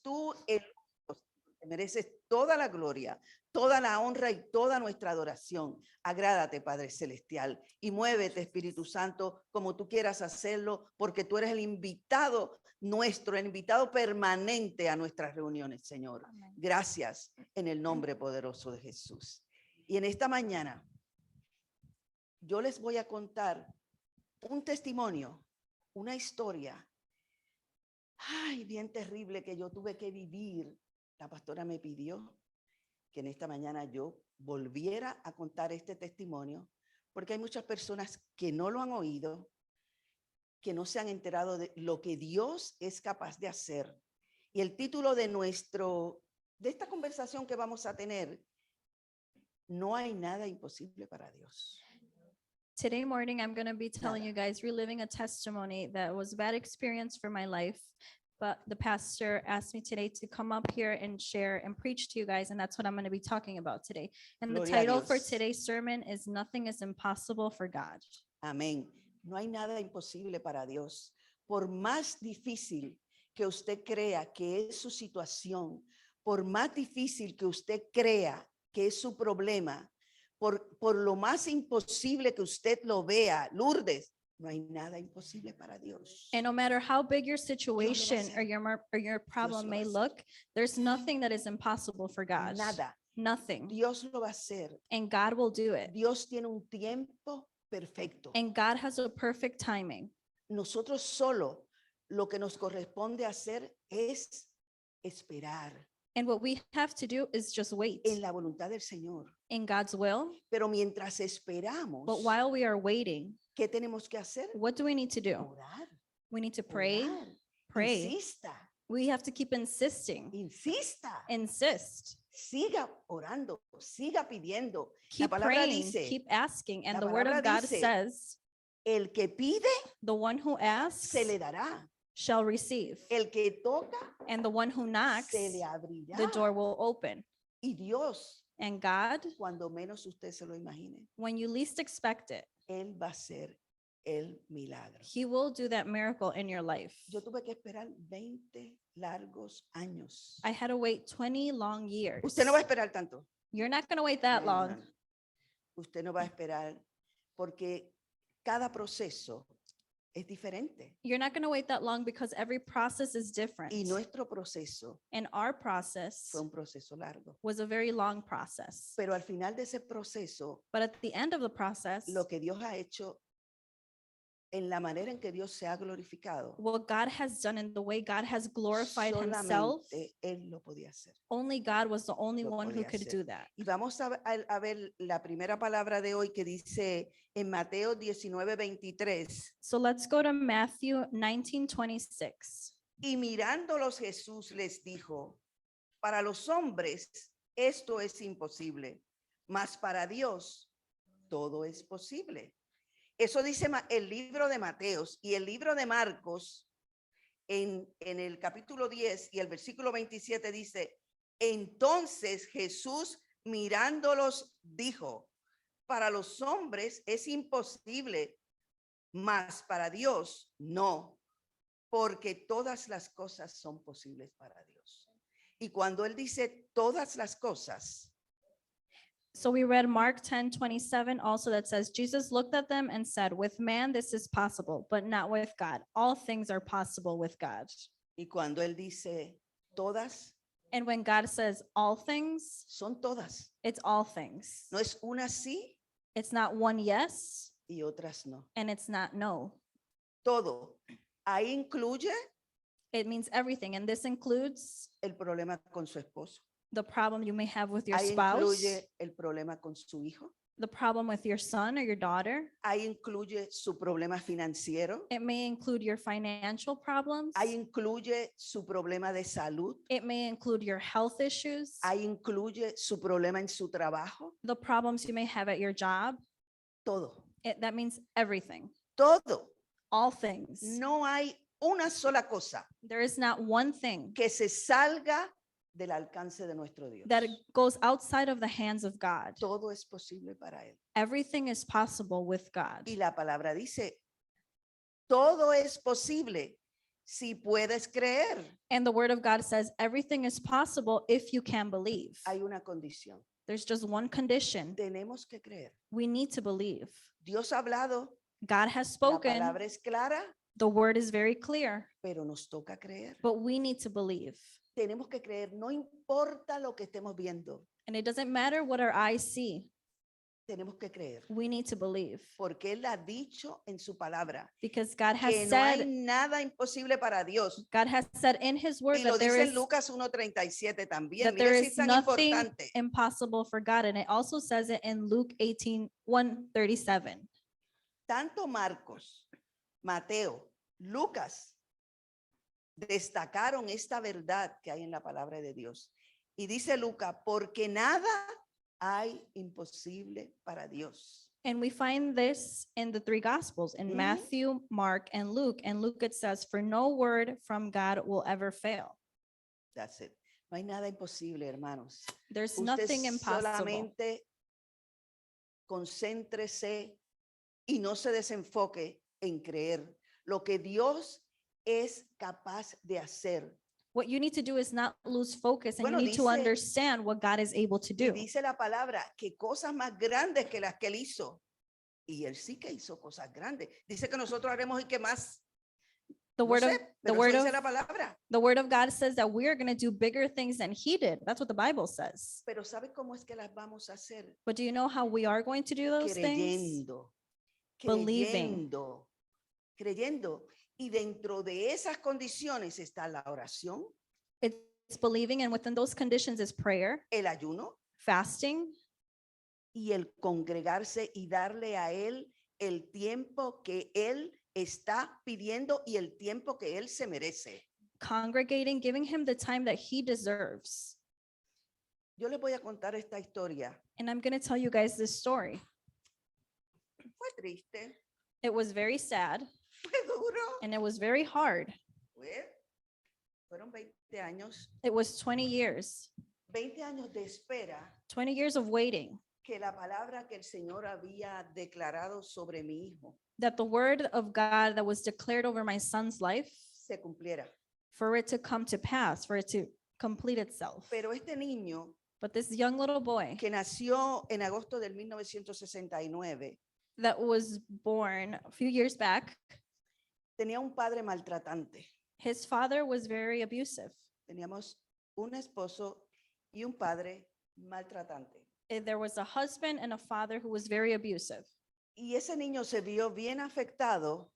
Tú el único, te mereces toda la gloria, toda la honra y toda nuestra adoración. Agrádate, Padre Celestial, y muévete, Espíritu Santo, como tú quieras hacerlo, porque tú eres el invitado nuestro, el invitado permanente a nuestras reuniones, Señor. Amén. Gracias en el nombre poderoso de Jesús. Y en esta mañana yo les voy a contar un testimonio, una historia, ay, bien terrible que yo tuve que vivir. La pastora me pidió que en esta mañana yo volviera a contar este testimonio, porque hay muchas personas que no lo han oído, que no se han enterado de lo que Dios es capaz de hacer. Y el título de esta conversación que vamos a tener, no hay nada imposible para Dios. Today morning, I'm going to be telling Nada. you guys, reliving a testimony that was a bad experience for my life. But the pastor asked me today to come up here and share and preach to you guys. And that's what I'm going to be talking about today. And the Gloria a title for Dios. today's sermon is Nothing is Impossible for God. Amén. No hay nada imposible para Dios. Por más difícil que usted crea que es su situación, por más difícil que usted crea que es su problema, por lo más imposible que usted lo vea, Lourdes, no hay nada imposible para Dios. And no matter how big your hacer. situation or your problem lo may va a hacer. look, there's nothing that is impossible for God. Nada. Nothing. Dios lo va a hacer. And God will do it. Dios tiene un tiempo perfecto. And God has a perfect timing. Nosotros solo lo que nos corresponde hacer es esperar And what we have to do is just wait en la voluntad del Señor. in God's will. Pero mientras esperamos, But while we are waiting, ¿qué tenemos que hacer? what do we need to do? Orar, We need to pray. orar. Pray. Insista, We have to keep insisting. insista. Insist. Siga orando, siga pidiendo. Keep la palabra praying. dice, Keep asking. And la the word of palabra God dice, says, el que pide, the one who asks se le dará. shall receive. El que toca, And the one who knocks, se le abrirá. the door will open. Y Dios, And God, cuando menos usted se lo imagine, when you least expect it, Él va a hacer el milagro. He will do that miracle in your life. Yo tuve que esperar 20 largos años. I had to wait 20 long years. Usted no va a esperar tanto. You're not going to wait that No, no, long. no, no. Usted no va a esperar porque cada proceso es diferente. You're not going to wait that long because every process is different. Y nuestro proceso And our process fue un proceso largo. was a very long process. Pero al final de ese proceso, But at the end of the process, lo que Dios ha hecho en la manera en que Dios se ha glorificado, what God has done and the way God has glorified Himself, solamente Él lo podía hacer. only God was the only Lo one who podía could hacer. do that. Y vamos a ver la primera palabra de hoy que dice en Mateo 19:23. So let's go to Matthew 19:26. Y mirándolos Jesús les dijo, para los hombres esto es imposible, mas para Dios todo es posible. Eso dice el libro de Mateos y el libro de Marcos en el capítulo 10 y el versículo 27 dice, entonces Jesús mirándolos dijo, para los hombres es imposible, mas para Dios no, porque todas las cosas son posibles para Dios. Y cuando él dice todas las cosas, So we read Mark 10:27 also that says, Jesus looked at them and said, with man this is possible, but not with God. All things are possible with God. y cuando él dice todas, And when God says all things, son todas. it's all things. No es una sí It's not one yes y otras no. and it's not no. Todo. Ahí incluye It means everything. And this includes el problema con su esposo. the problem you may have with your Ahí spouse, incluye el problema con su hijo. the problem with your son or your daughter. Ahí incluye su problema financiero. It may include your financial problems. Ahí incluye su problema de salud. It may include your health issues, Ahí incluye su problema en su trabajo. the problems you may have at your job. Todo. That means everything, Todo. all things. No hay una sola cosa There is not one thing que se salga del alcance de nuestro Dios. that it goes outside of the hands of God. Todo es posible para Él. Everything is possible with God. Y la palabra dice, todo es posible si puedes creer. And the word of God says everything is possible if you can believe. Hay una condición. There's just one condition. Tenemos que creer. We need to believe. Dios ha hablado, God has la spoken. palabra es clara, The word is very clear, pero nos toca creer. but we need to believe. Tenemos que creer, no importa lo que estemos viendo, And it doesn't matter what our eyes see. tenemos que creer. We need to believe Porque Él ha dicho en su palabra because God que has no hay said, nada imposible para Dios. God has said in his word Y lo that there dice en is Lucas 1:37 también. that Mire there si es is tan nothing importante. impossible for God. And it also says it in Luke 18:137. Tanto Marcos, Mateo, Lucas destacaron esta verdad que hay en la palabra de Dios. Y dice Lucas, porque nada hay imposible para Dios. And we find this in the three gospels in Mhm. Matthew, Mark, and Luke. And Luke it says, for no word from God will ever fail. That's it. No hay nada imposible, hermanos. There's Usted nothing impossible. solamente concéntrese y no se desenfoque en creer lo que Dios es capaz de hacer. What you need to do is not lose focus and Bueno, you need to dice- understand what God is able to Y do. dice la palabra que cosas más grandes que las que él hizo. Y él sí que hizo cosas grandes. Dice que nosotros haremos y que más. The No word of sé, the pero word eso of dice la palabra. the word of God says that we are going to do bigger things than he did. That's what the Bible says. Pero ¿sabe cómo es que las vamos a hacer? But do you know how we are going to do those things? Creyendo. Believing. Creyendo. Creyendo. Y dentro de esas condiciones está la oración, It's believing, and within those conditions is prayer, el ayuno fasting, y el congregarse y darle a él el tiempo que él está pidiendo y el tiempo que él se merece. congregating, giving him the time that he deserves. Yo les voy a contar esta historia. And I'm going to tell you guys this story. Fue triste, It was very sad fue duro. and it was very hard. Fueron 20 años, It was 20 years, 20 años de espera 20 years of waiting que la palabra que el Señor había declarado sobre mi hijo that the word of God that was declared over my son's life, se cumpliera. for it to come to pass, for it to complete itself. Pero este niño But this young little boy que nació en agosto del 1969 that was born a few years back, tenía un padre maltratante. his father was very abusive. Teníamos un esposo y un padre maltratante. There was a husband and a father who was very abusive. Y ese niño se vio bien afectado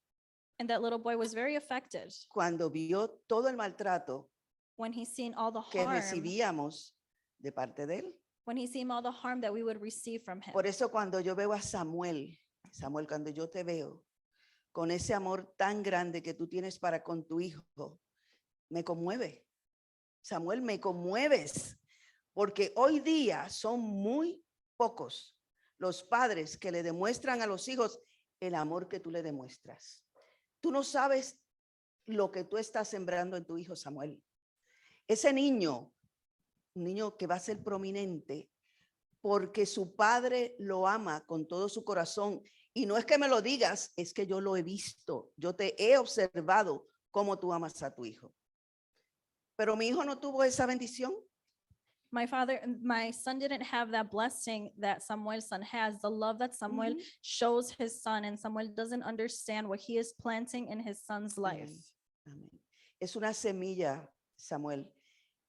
And that little boy was very affected cuando vio todo el maltrato when he seen all the que harm, recibíamos de parte de él. when he seen all the harm that we would receive from him. Por eso cuando yo veo a Samuel, Samuel, cuando yo te veo con ese amor tan grande que tú tienes para con tu hijo, me conmueve. Samuel, me conmueves, porque hoy día son muy pocos los padres que le demuestran a los hijos el amor que tú le demuestras. Tú no sabes lo que tú estás sembrando en tu hijo, Samuel. Ese niño, un niño que va a ser prominente, porque su padre lo ama con todo su corazón. Y no es que me lo digas, es que yo lo he visto. Yo te he observado cómo tú amas a tu hijo. Pero mi hijo no tuvo esa bendición. My son didn't have that blessing that Samuel's son has, the love that Samuel Ujú. shows his son, and Samuel doesn't understand what he is planting in his son's life. Amén. Es una semilla, Samuel,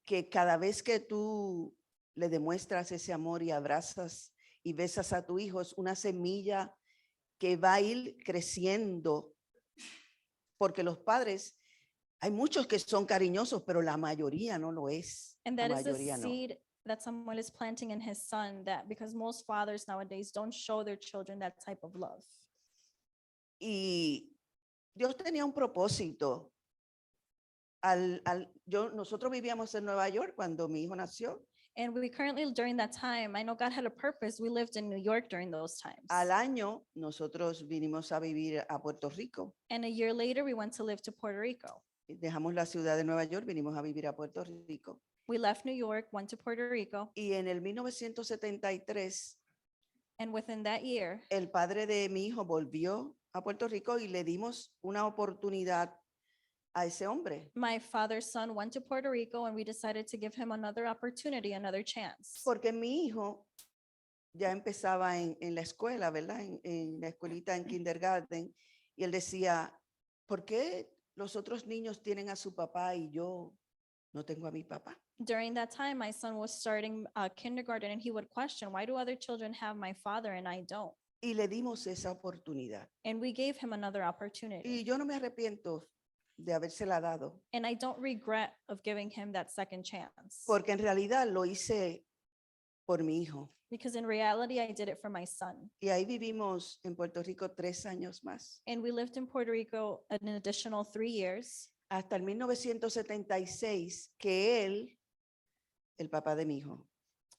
que cada vez que tú le demuestras ese amor y abrazas y besas a tu hijo, es una semilla que va a ir creciendo, porque los padres, hay muchos que son cariñosos, pero la mayoría no lo es. And La that is the mayoría no. seed that Samuel is planting in his son, that because most fathers nowadays don't show their children that type of love. Y Dios tenía un propósito. Nosotros vivíamos en Nueva York cuando mi hijo nació. And we currently, during that time, I know God had a purpose. We lived in New York during those times. Al año nosotros vinimos a vivir a Puerto Rico. And a year later, we went to live to Puerto Rico. Dejamos la ciudad de Nueva York, vinimos a vivir a Puerto Rico. We left New York, went to Puerto Rico, y en el 1973 and within that year, el padre de mi hijo volvió a Puerto Rico y le dimos una oportunidad a ese hombre, my father's son went to Puerto Rico, and we decided to give him another opportunity, another chance. porque mi hijo ya empezaba en la escuela, ¿verdad? En la escuelita, en kindergarten, y él decía, ¿por qué los otros niños tienen a su papá y yo no tengo a mi papá? During that time, my son was starting kindergarten, and he would question, why do other children have my father and I don't? Y le dimos esa oportunidad. And we gave him another Y opportunity. yo no me arrepiento de habérsela dado, And I don't regret of giving him that second chance. porque en realidad lo hice por mi hijo. Because in reality, I did it for my son. Y ahí vivimos en Puerto Rico 3 años más, And we lived in Puerto Rico an additional 3 years hasta el 1976, que él, el papá de mi hijo,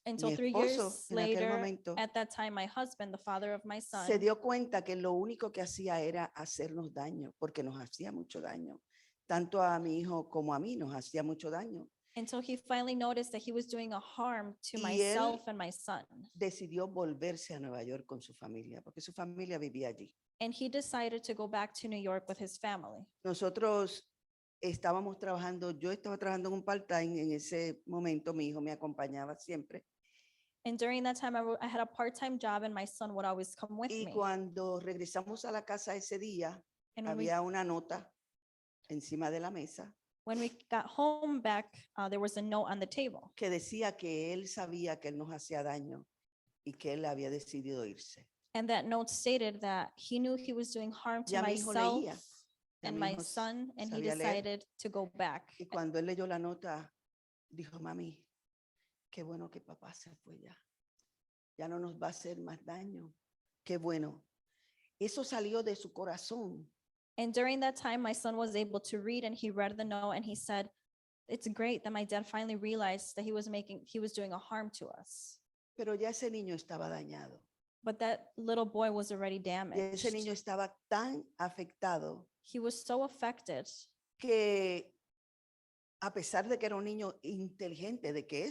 until mi 3 esposo years en aquel later, momento, at that time, my husband, the father of my se son, dio cuenta que lo único que hacía era hacernos daño, porque nos hacía mucho daño. Tanto a mi hijo como a mí nos hacía mucho daño. until he finally noticed that he was doing a harm to Y él- myself and my son. Decidió volverse a Nueva York con su familia, porque su familia vivía allí. And he decided to go back to New York with his family. Nosotros estábamos trabajando, yo estaba trabajando en un part-time en ese momento, mi hijo me acompañaba siempre. And during that time, I had a part-time job and my son would always come with Y me. cuando regresamos a la casa ese día, And when we, había una nota encima de la mesa when we got home back, there was a note on the table. que decía que él sabía que él nos hacía daño y que él había decidido irse. And that note stated that he knew he was doing harm to Ya mi hijo myself leía, ya and mi my hijo son, and he sabía leer. decided to go back. Y cuando él leyó la nota, dijo, mami, qué bueno que papá se fue ya. Ya no nos va a hacer más daño. Qué bueno. Eso salió de su corazón. And during that time, my son was able to read, and he read the note, and he said, it's great that my dad finally realized that he was doing a harm to us. Pero ya ese niño estaba dañado. But that little boy was already Y ese niño damaged. estaba tan afectado He was so affected que a pesar de que era un niño inteligente, de que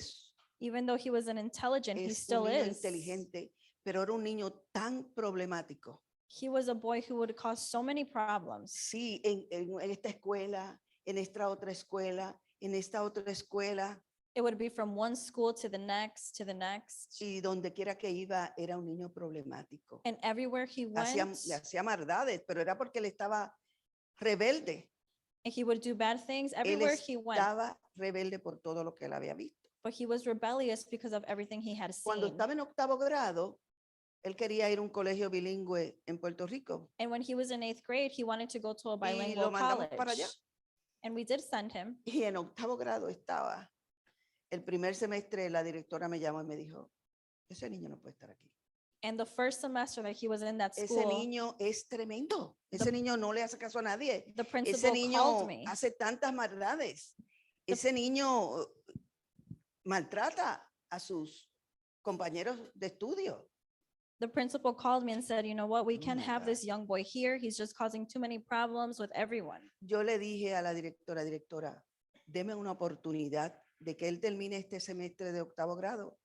even though he was an intelligent, he es still un niño is. inteligente, pero era un niño tan problemático. He was a boy who would cause so many problems. Sí, en esta escuela, en esta otra escuela, en esta otra escuela, It would be from one school to the next, to the next. y donde quiera que iba era un niño problemático. And everywhere he Hacía, went, le hacía maldades, pero era porque él estaba rebelde. and he would do bad things Él everywhere he went. estaba rebelde por todo lo que él había visto. But he was rebellious because of everything he had Cuando seen. estaba en 8º grado, él quería ir a un colegio bilingüe en Puerto Rico. And when he was in 8th grade, he wanted to go to a Y lo bilingual mandamos para college. allá. And we did send him. Y en 8º grado estaba. El primer semestre la directora me llamó y me dijo, ese niño no puede estar aquí. And the first semester that he was in that Ese school, niño es tremendo. Ese niño no le hace caso a nadie. the Ese principal niño called me. hace tantas maldades. Ese niño maltrata a sus compañeros de estudio. The principal called me and said, you know what, we Oh can't my have God. this young boy here. He's just causing too many problems with everyone. Yo le dije a la directora, deme una oportunidad de que él termine este semestre de 8º grado.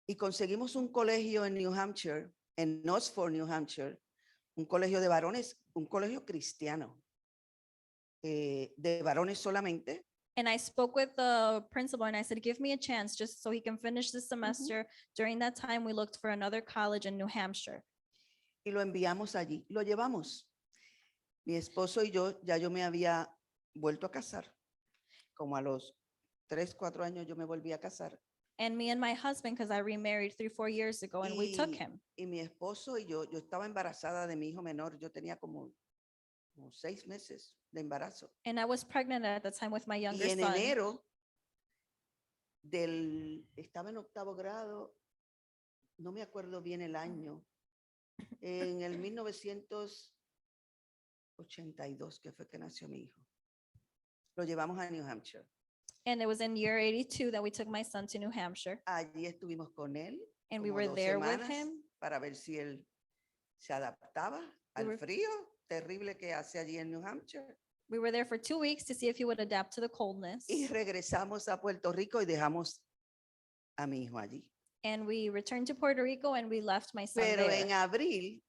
Y conseguimos un colegio en New Hampshire, en Oxford, New Hampshire, un colegio de varones, un colegio cristiano, de varones solamente. And I spoke with the principal and I said, give me a chance just so he can finish the semester. During that time, we looked for another college in New Hampshire. Y lo enviamos allí, lo llevamos. Mi esposo y yo, ya yo me había vuelto a casar. Como a los 3, 4 años yo me volví a casar. And me and my husband, because I remarried 3-4 years ago, and we took Y- him. Y mi esposo y yo estaba embarazada de mi hijo menor, yo tenía como 6 meses de embarazo. And I was pregnant at the time with my younger Y en son. enero estaba en 8º grado, no me acuerdo bien el año, en el 1982 que fue que nació mi hijo. Lo llevamos a New Hampshire. And it was in year 82 that we took my son to New Hampshire. Allí estuvimos con él And we como were 2 there with semanas him. para ver si él se adaptaba We al were- frío terrible que hace allí en New Hampshire. We were there for 2 weeks to see if he would adapt to the coldness. y regresamos a Puerto Rico y dejamos a mi hijo allí. And we returned to Puerto Rico and we left my son Pero there. en abril,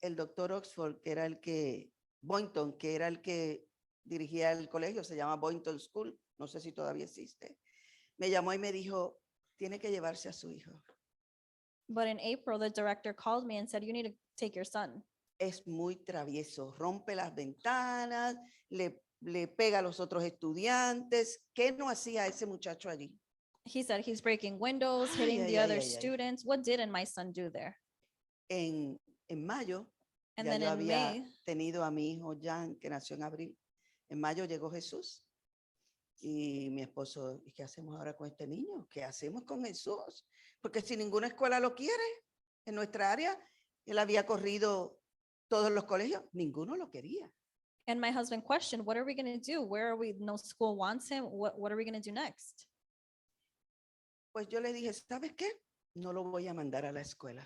el doctor Oxford, que era el que, Boynton, que era el que dirigía el colegio, se llama Boynton School, no sé si todavía existe, me llamó y me dijo, tiene que llevarse a su hijo. But in April, the director called me and said, you need to take your son. Es muy travieso, rompe las ventanas, le pega a los otros estudiantes. ¿Qué no hacía ese muchacho allí? He said he's breaking windows, Ay, hitting ay, the ay, other ay, ay. students. What didn't my son do there? En mayo, And ya then yo in había May, tenido a mi hijo Jan, que nació en abril. En mayo llegó Jesús. Y mi esposo, ¿y qué hacemos ahora con este niño? ¿Qué hacemos con Jesús? Porque si ninguna escuela lo quiere en nuestra área, él había corrido todos los colegios, ninguno lo quería. and my husband questioned, what are we going to do? Where are we? No school wants him. What are we going to do next? Pues yo le dije, ¿sabes qué? No lo voy a mandar a la escuela.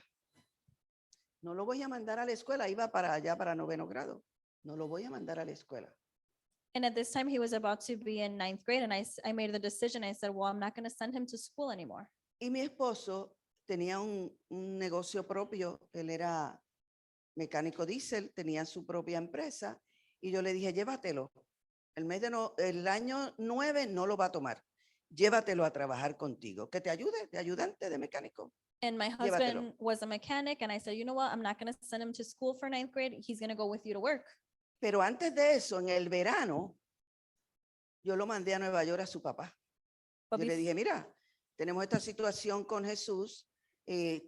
No lo voy a mandar a la escuela. Iba para allá, para 9º grado. No lo voy a mandar a la escuela. And at this time, he was about to be in 9th grade. And I made the decision. I said, well, I'm not going to send him to school anymore. Y mi esposo tenía un negocio propio. Él era mecánico diésel, tenía su propia empresa. Y yo le dije, llévatelo. El año 9 no lo va a tomar. Llévatelo a trabajar contigo. Que te ayude, de ayudante de mecánico. And my Llévatelo. husband was a mechanic. And I said, you know what? I'm not going to send him to school for 9th grade. He's going to go with you to work. Pero antes de eso, en el verano, yo lo mandé a Nueva York a su papá. But Yo le bef- dije, mira, tenemos esta situación con Jesús,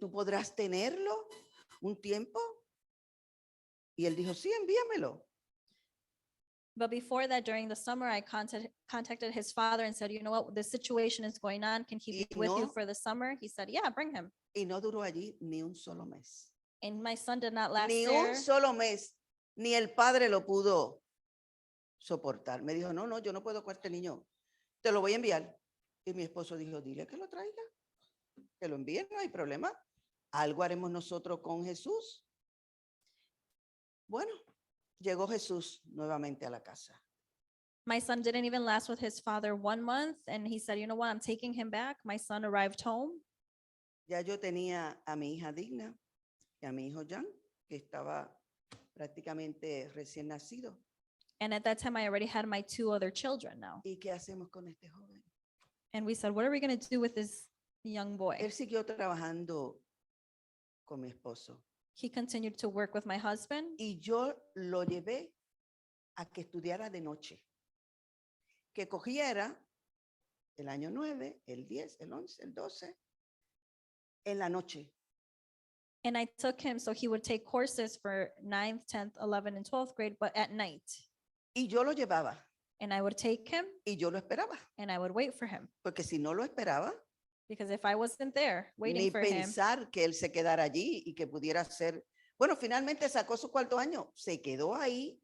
¿tú podrás tenerlo un tiempo? Y él dijo, sí, envíamelo. But before that, during the summer, I contacted his father and said, you know what, this situation is going on. Can he be Y with you no. for the summer? He said, yeah, bring him. Y no duró allí ni un solo mes. And my son did not last Ni there. un solo mes. Ni el padre lo pudo soportar. Me dijo, no, yo no puedo con este niño. Te lo voy a enviar. Y mi esposo dijo, dile que lo traiga. Que lo envíe, no hay problema. Algo haremos nosotros con Jesús. Bueno, llegó Jesús nuevamente a la casa. My son didn't even last with his father 1 month. And he said, you know what, I'm taking him back. My son arrived home. Ya yo tenía a mi hija Digna y a mi hijo Jan, que estaba prácticamente recién nacido. And at that time, I already had my 2 other children now. ¿Y qué hacemos con este joven? And we said, what are we going to do with this young boy? Él siguió trabajando con mi esposo He continued to work with my husband. y yo lo llevé a que estudiara de noche, que cogiera el año 9, el 10, el 11, el 12, en la noche. And I took him so he would take courses for 9th, 10th, 11th, and 12th grade, but at night. Y yo lo llevaba And I would take him y yo lo esperaba, and I would wait for him. porque si no lo esperaba, Because if I wasn't there waiting ni for him, pensar que él se quedara allí y que pudiera ser, bueno, finalmente sacó su 4º año, se quedó ahí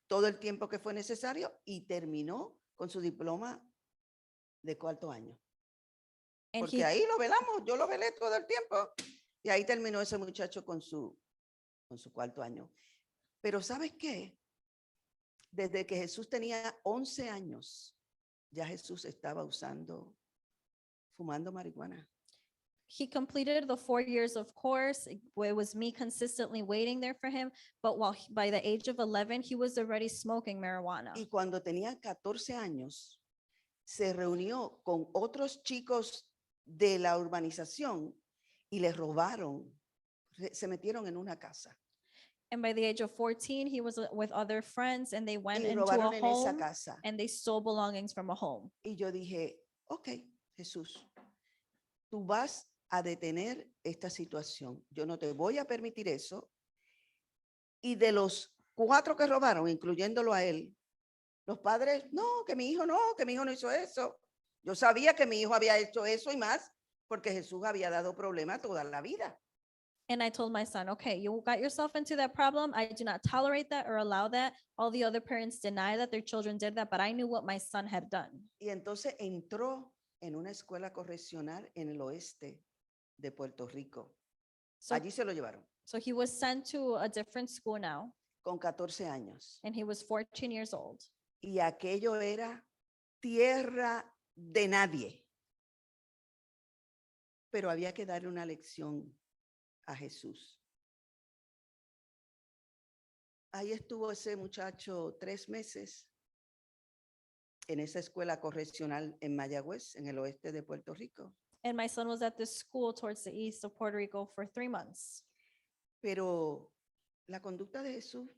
todo el tiempo que fue necesario y terminó con su diploma de 4º año. and Porque he, ahí lo velamos, yo lo velé todo el tiempo y ahí terminó ese muchacho con su 4º año. Pero ¿sabes qué? Desde que Jesús tenía 11 años, ya Jesús estaba fumando marihuana. he completed the 4 years of course. It was me consistently waiting there for him. But by the age of 11, he was already smoking marijuana. Y cuando tenía 14 años, se reunió con otros chicos de la urbanización y le robaron, se metieron en una casa And by the age of 14, he was with other friends and they went y into a robaron en esa home casa. and they stole belongings from a home. Y yo dije, ok, Jesús, tú vas a detener esta situación. Yo no te voy a permitir eso. Y de los 4 que robaron, incluyéndolo a él, los padres, no, que mi hijo no hizo eso. Yo sabía que mi hijo había hecho eso y más, porque Jesús había dado problemas toda la vida. And I told my son, okay, you got yourself into that problem. I do not tolerate that or allow that. All the other parents deny that their children did that, but I knew what my son had done. Y entonces entró en una escuela correccional en el oeste de Puerto Rico. So, Allí se lo llevaron. so he was sent to a different school now. con 14 años. and he was 14 years old. Y aquello era tierra de nadie. Pero había que darle una lección a Jesús. Ahí estuvo ese muchacho 3 meses en esa escuela correccional en Mayagüez, en el oeste de Puerto Rico. And my son was at this school towards the east of Puerto Rico for 3 months. Pero la conducta de Jesús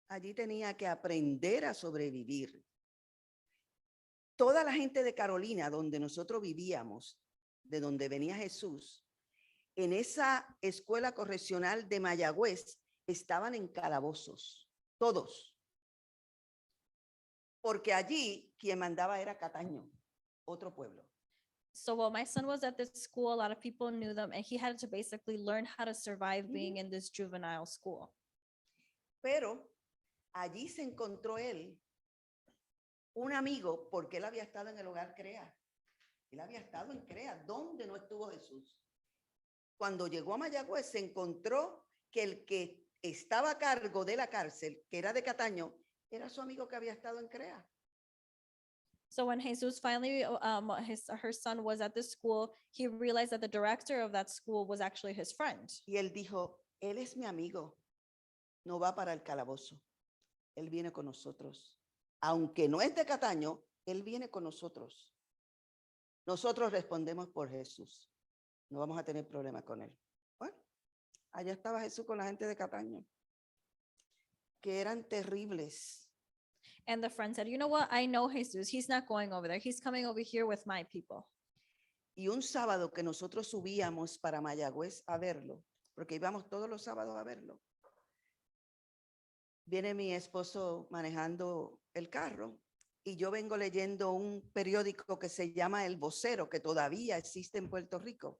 allí tenía que aprender a sobrevivir. Toda la gente de Carolina, donde nosotros vivíamos, de donde venía Jesús, en esa escuela correccional de Mayagüez estaban en calabozos, todos. Porque allí quien mandaba era Cataño, otro pueblo. So while my son was at this school, a lot of people knew them, and he had to basically learn how to survive being in this juvenile school. Pero allí se encontró él un amigo, porque él había estado en el hogar CREA. Él había estado en CREA, donde no estuvo Jesús. Cuando llegó a Mayagüez, se encontró que el que estaba a cargo de la cárcel, que era de Cataño, era su amigo que había estado en CREA. So when Jesus finally, her son was at this school, he realized that the director of that school was actually his friend. Y él dijo, él es mi amigo, no va para el calabozo, él viene con nosotros. Aunque no es de Cataño, él viene con nosotros. Nosotros respondemos por Jesús. No vamos a tener problema con él. Bueno, allá estaba Jesús con la gente de Cataño, que eran terribles. And the friend said, you know what? I know Jesus. He's not going over there. He's coming over here with my people. Y un sábado que nosotros subíamos para Mayagüez a verlo, porque íbamos todos los sábados a verlo, viene mi esposo manejando el carro y yo vengo leyendo un periódico que se llama El Vocero, que todavía existe en Puerto Rico.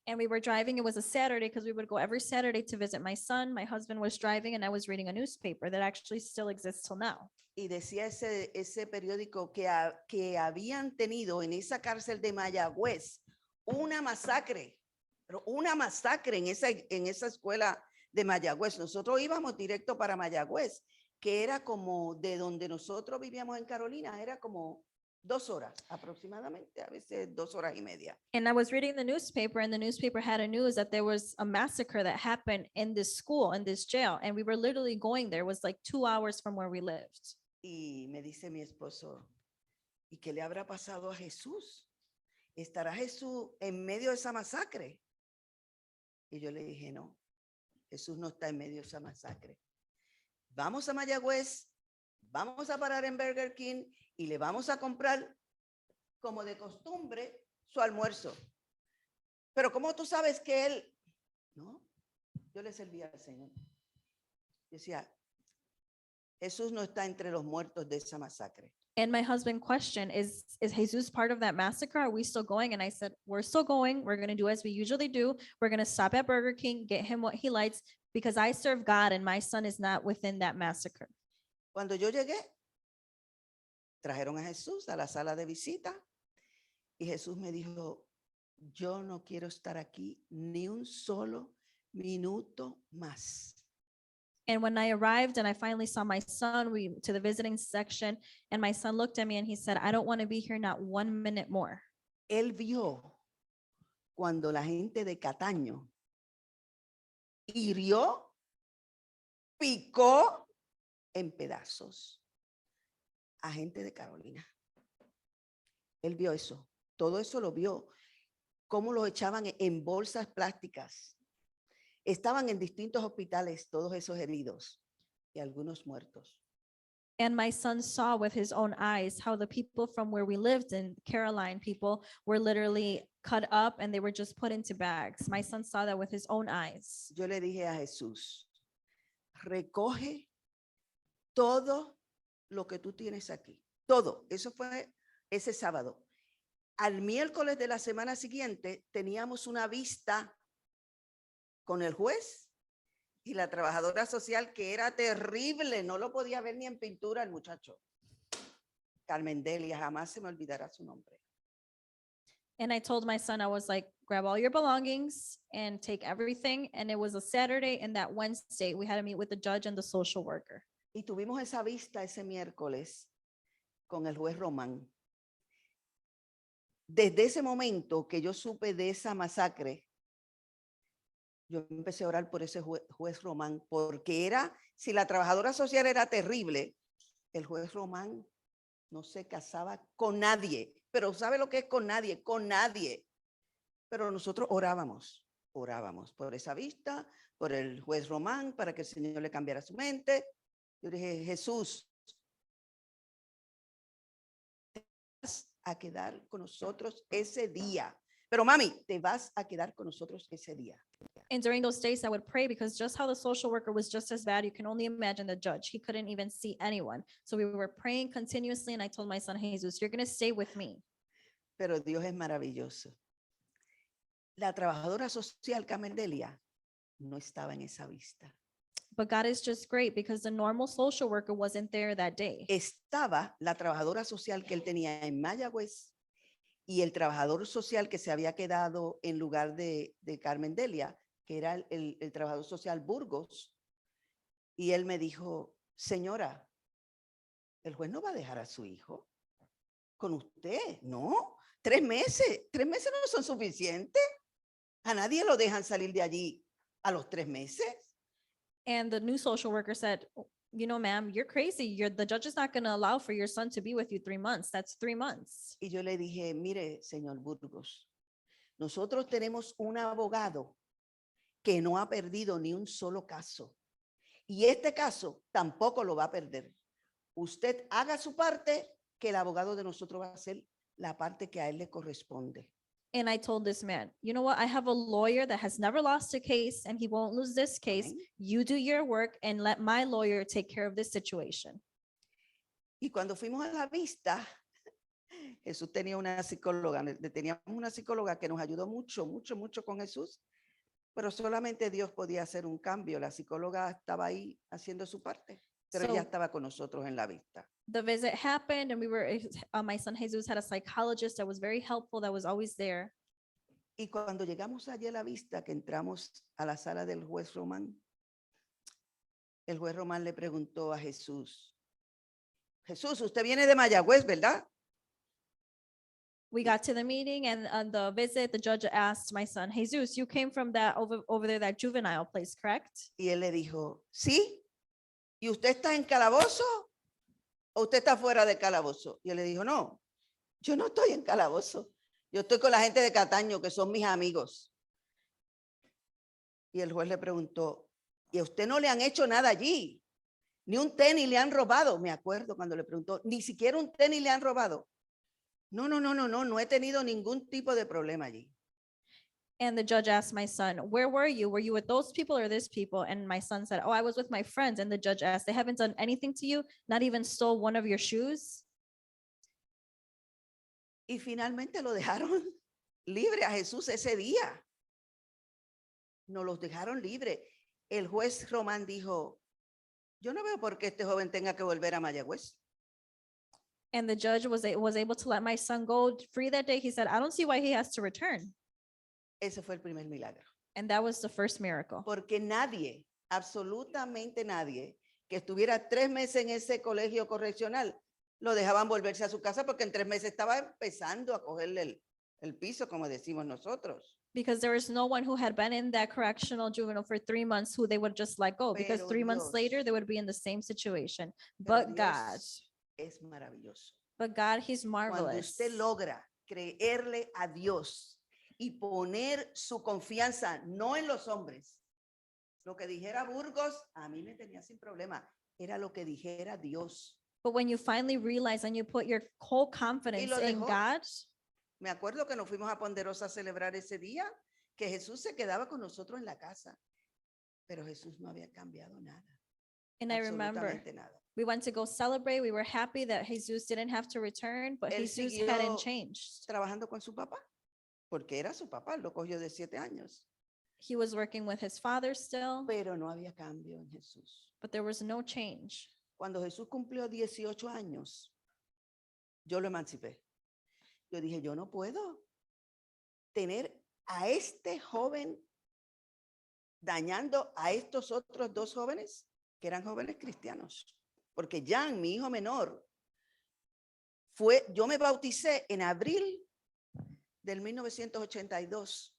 And we were driving. It was a Saturday because we would go every Saturday to visit my son. My husband was driving and I was reading a newspaper that actually still exists till now. Y decía ese periódico que habían tenido en esa cárcel de Mayagüez una masacre, pero una masacre en esa escuela de Mayagüez. Nosotros íbamos directo para Mayagüez, que era como de donde nosotros vivíamos en Carolina, era como 2 horas aproximadamente, a veces 2 horas y media. And I was reading the newspaper, and the newspaper had a news that there was a massacre that happened in this school, in this jail. And we were literally going there. It was like 2 hours from where we lived. Y me dice mi esposo, ¿y qué le habrá pasado a Jesús? ¿Estará Jesús en medio de esa masacre? Y yo le dije, no, Jesús no está en medio de esa masacre. Vamos a Mayagüez, vamos a parar en Burger King y le vamos a comprar, como de costumbre, su almuerzo. Pero ¿cómo tú sabes que él? No, yo le servía al Señor. Yo decía, Jesús no está entre los muertos de esa masacre. And my husband questioned, is Jesus part of that massacre? Are we still going? And I said, we're still going. We're going to do as we usually do. We're going to stop at Burger King, get him what he likes, because I serve God and my son is not within that massacre. Cuando yo llegué, trajeron a Jesús a la sala de visita y Jesús me dijo, yo no quiero estar aquí ni un solo minuto más. And when I arrived and I finally saw my son, we to the visiting section, and my son looked at me and he said, I don't want to be here not 1 minute more. Él vio cuando la gente de Cataño hirió, picó en pedazos a gente de Carolina. Él vio eso, todo eso lo vio, cómo los echaban en bolsas plásticas. Estaban en distintos hospitales todos esos heridos y algunos muertos. And my son saw with his own eyes how the people from where we lived in Caroline, people were literally cut up and they were just put into bags. My son saw that with his own eyes. Yo le dije a Jesús, recoge todo lo que tú tienes aquí. Todo. Eso fue ese sábado. Al miércoles de la semana siguiente teníamos una vista con el juez y la trabajadora social, que era terrible, no lo podía ver ni en pintura el muchacho. Carmen Delia, jamás se me olvidará su nombre. And I told my son, I was like, grab all your belongings and take everything. And it was a Saturday, and that Wednesday we had to meet with the judge and the social worker. Y tuvimos esa vista ese miércoles con el juez Román. Desde ese momento que yo supe de esa masacre, yo empecé a orar por ese juez Román, porque si la trabajadora social era terrible, el juez Román no se casaba con nadie. Pero ¿sabe lo que es con nadie? Con nadie. Pero nosotros orábamos por esa vista, por el juez Román, para que el Señor le cambiara su mente. Yo dije, Jesús, te vas a quedar con nosotros ese día. Pero mami, te vas a quedar con nosotros ese día. And during those days, I would pray, because just how the social worker was just as bad, you can only imagine the judge. He couldn't even see anyone. So we were praying continuously, and I told my son, Jesus, you're going to stay with me. Pero Dios es maravilloso. La trabajadora social Carmen Delia no estaba en esa vista. But God is just great, because the normal social worker wasn't there that day. Estaba la trabajadora social que él tenía en Mayagüez y el trabajador social que se había quedado en lugar de Carmen Delia, que era el trabajador social Burgos. Y él me dijo, señora, el juez no va a dejar a su hijo con usted, ¿no? 3 meses no son suficientes. A nadie lo dejan salir de allí a los 3 meses. And the new social worker said, you know, ma'am, you're crazy. The judge is not going to allow for your son to be with you 3 months. That's 3 months. Y yo le dije, mire, señor Burgos, nosotros tenemos un abogado que no ha perdido ni un solo caso. Y este caso tampoco lo va a perder. Usted haga su parte, que el abogado de nosotros va a hacer la parte que a él le corresponde. And I told this man, you know what? I have a lawyer that has never lost a case, and he won't lose this case. Amén. You do your work and let my lawyer take care of this situation. Y cuando fuimos a la vista, Jesús tenía una psicóloga, teníamos una psicóloga que nos ayudó mucho con Jesús, pero solamente Dios podía hacer un cambio. La psicóloga estaba ahí haciendo su parte, pero ella So estaba con nosotros en la vista. the visit happened, and my son Jesus had a psychologist that was very helpful, that was always there. Y cuando llegamos allí a la vista, que entramos a la sala del juez Román, el juez Román le preguntó a Jesús, Jesús, usted viene de Mayagüez, ¿verdad? We got to the meeting, and on the visit, the judge asked my son, Jesus, you came from that over there, that juvenile place, correct? Y él le dijo, sí. ¿Y usted está en calabozo o usted está fuera de calabozo? Y él le dijo, no, yo no estoy en calabozo. Yo estoy con la gente de Cataño, que son mis amigos. Y el juez le preguntó, ¿y a usted no le han hecho nada allí? Ni un tenis le han robado. Me acuerdo cuando le preguntó, ni siquiera un tenis le han robado. No he tenido ningún tipo de problema allí. And the judge asked my son, where were you? Were you with those people or this people? And my son said, oh, I was with my friends. And the judge asked, they haven't done anything to you, not even stole one of your shoes? Y finalmente lo dejaron libre a Jesús ese día. Nos los dejaron libre. El juez Román dijo, yo no veo por qué este joven tenga que volver a Mayagüez. And the judge was able to let my son go free that day. He said, I don't see why he has to return. Ese fue el primer milagro. And that was the first miracle. Porque nadie, absolutamente nadie, que estuviera 3 meses en ese colegio correccional, lo dejaban volverse a su casa porque en 3 meses estaba empezando a cogerle el piso, como decimos nosotros. Because there was no one who had been in that correctional juvenile for 3 months who they would just let go, because Pero 3 months Dios- later, they would be in the same situation. Pero But God, Dios es maravilloso. He's Cuando marvelous. usted logra creerle a Dios y poner su confianza no en los hombres. Lo que dijera Burgos, a mí me tenía sin problema. Era lo que dijera Dios. But when you finally realize and you put your whole confidence lo in dejó. God, Me acuerdo que nos fuimos a Ponderosa a celebrar ese día, que Jesús se quedaba con nosotros en la casa. Pero Jesús no había cambiado nada. and I remember Absolutamente nada. we went to go celebrate. We were happy that Jesus didn't have to return, but Él Jesus siguió hadn't changed. trabajando con su papá, porque era su papá, lo cogió de 7 años. He was working with his father still, Pero no había cambio en Jesús. but there was no change. Cuando Jesús cumplió 18 años, yo lo emancipé. Yo dije, yo no puedo. tener a este joven dañando a estos otros dos jóvenes que eran jóvenes cristianos. Porque Jan, mi hijo menor, yo me bauticé en abril del 1982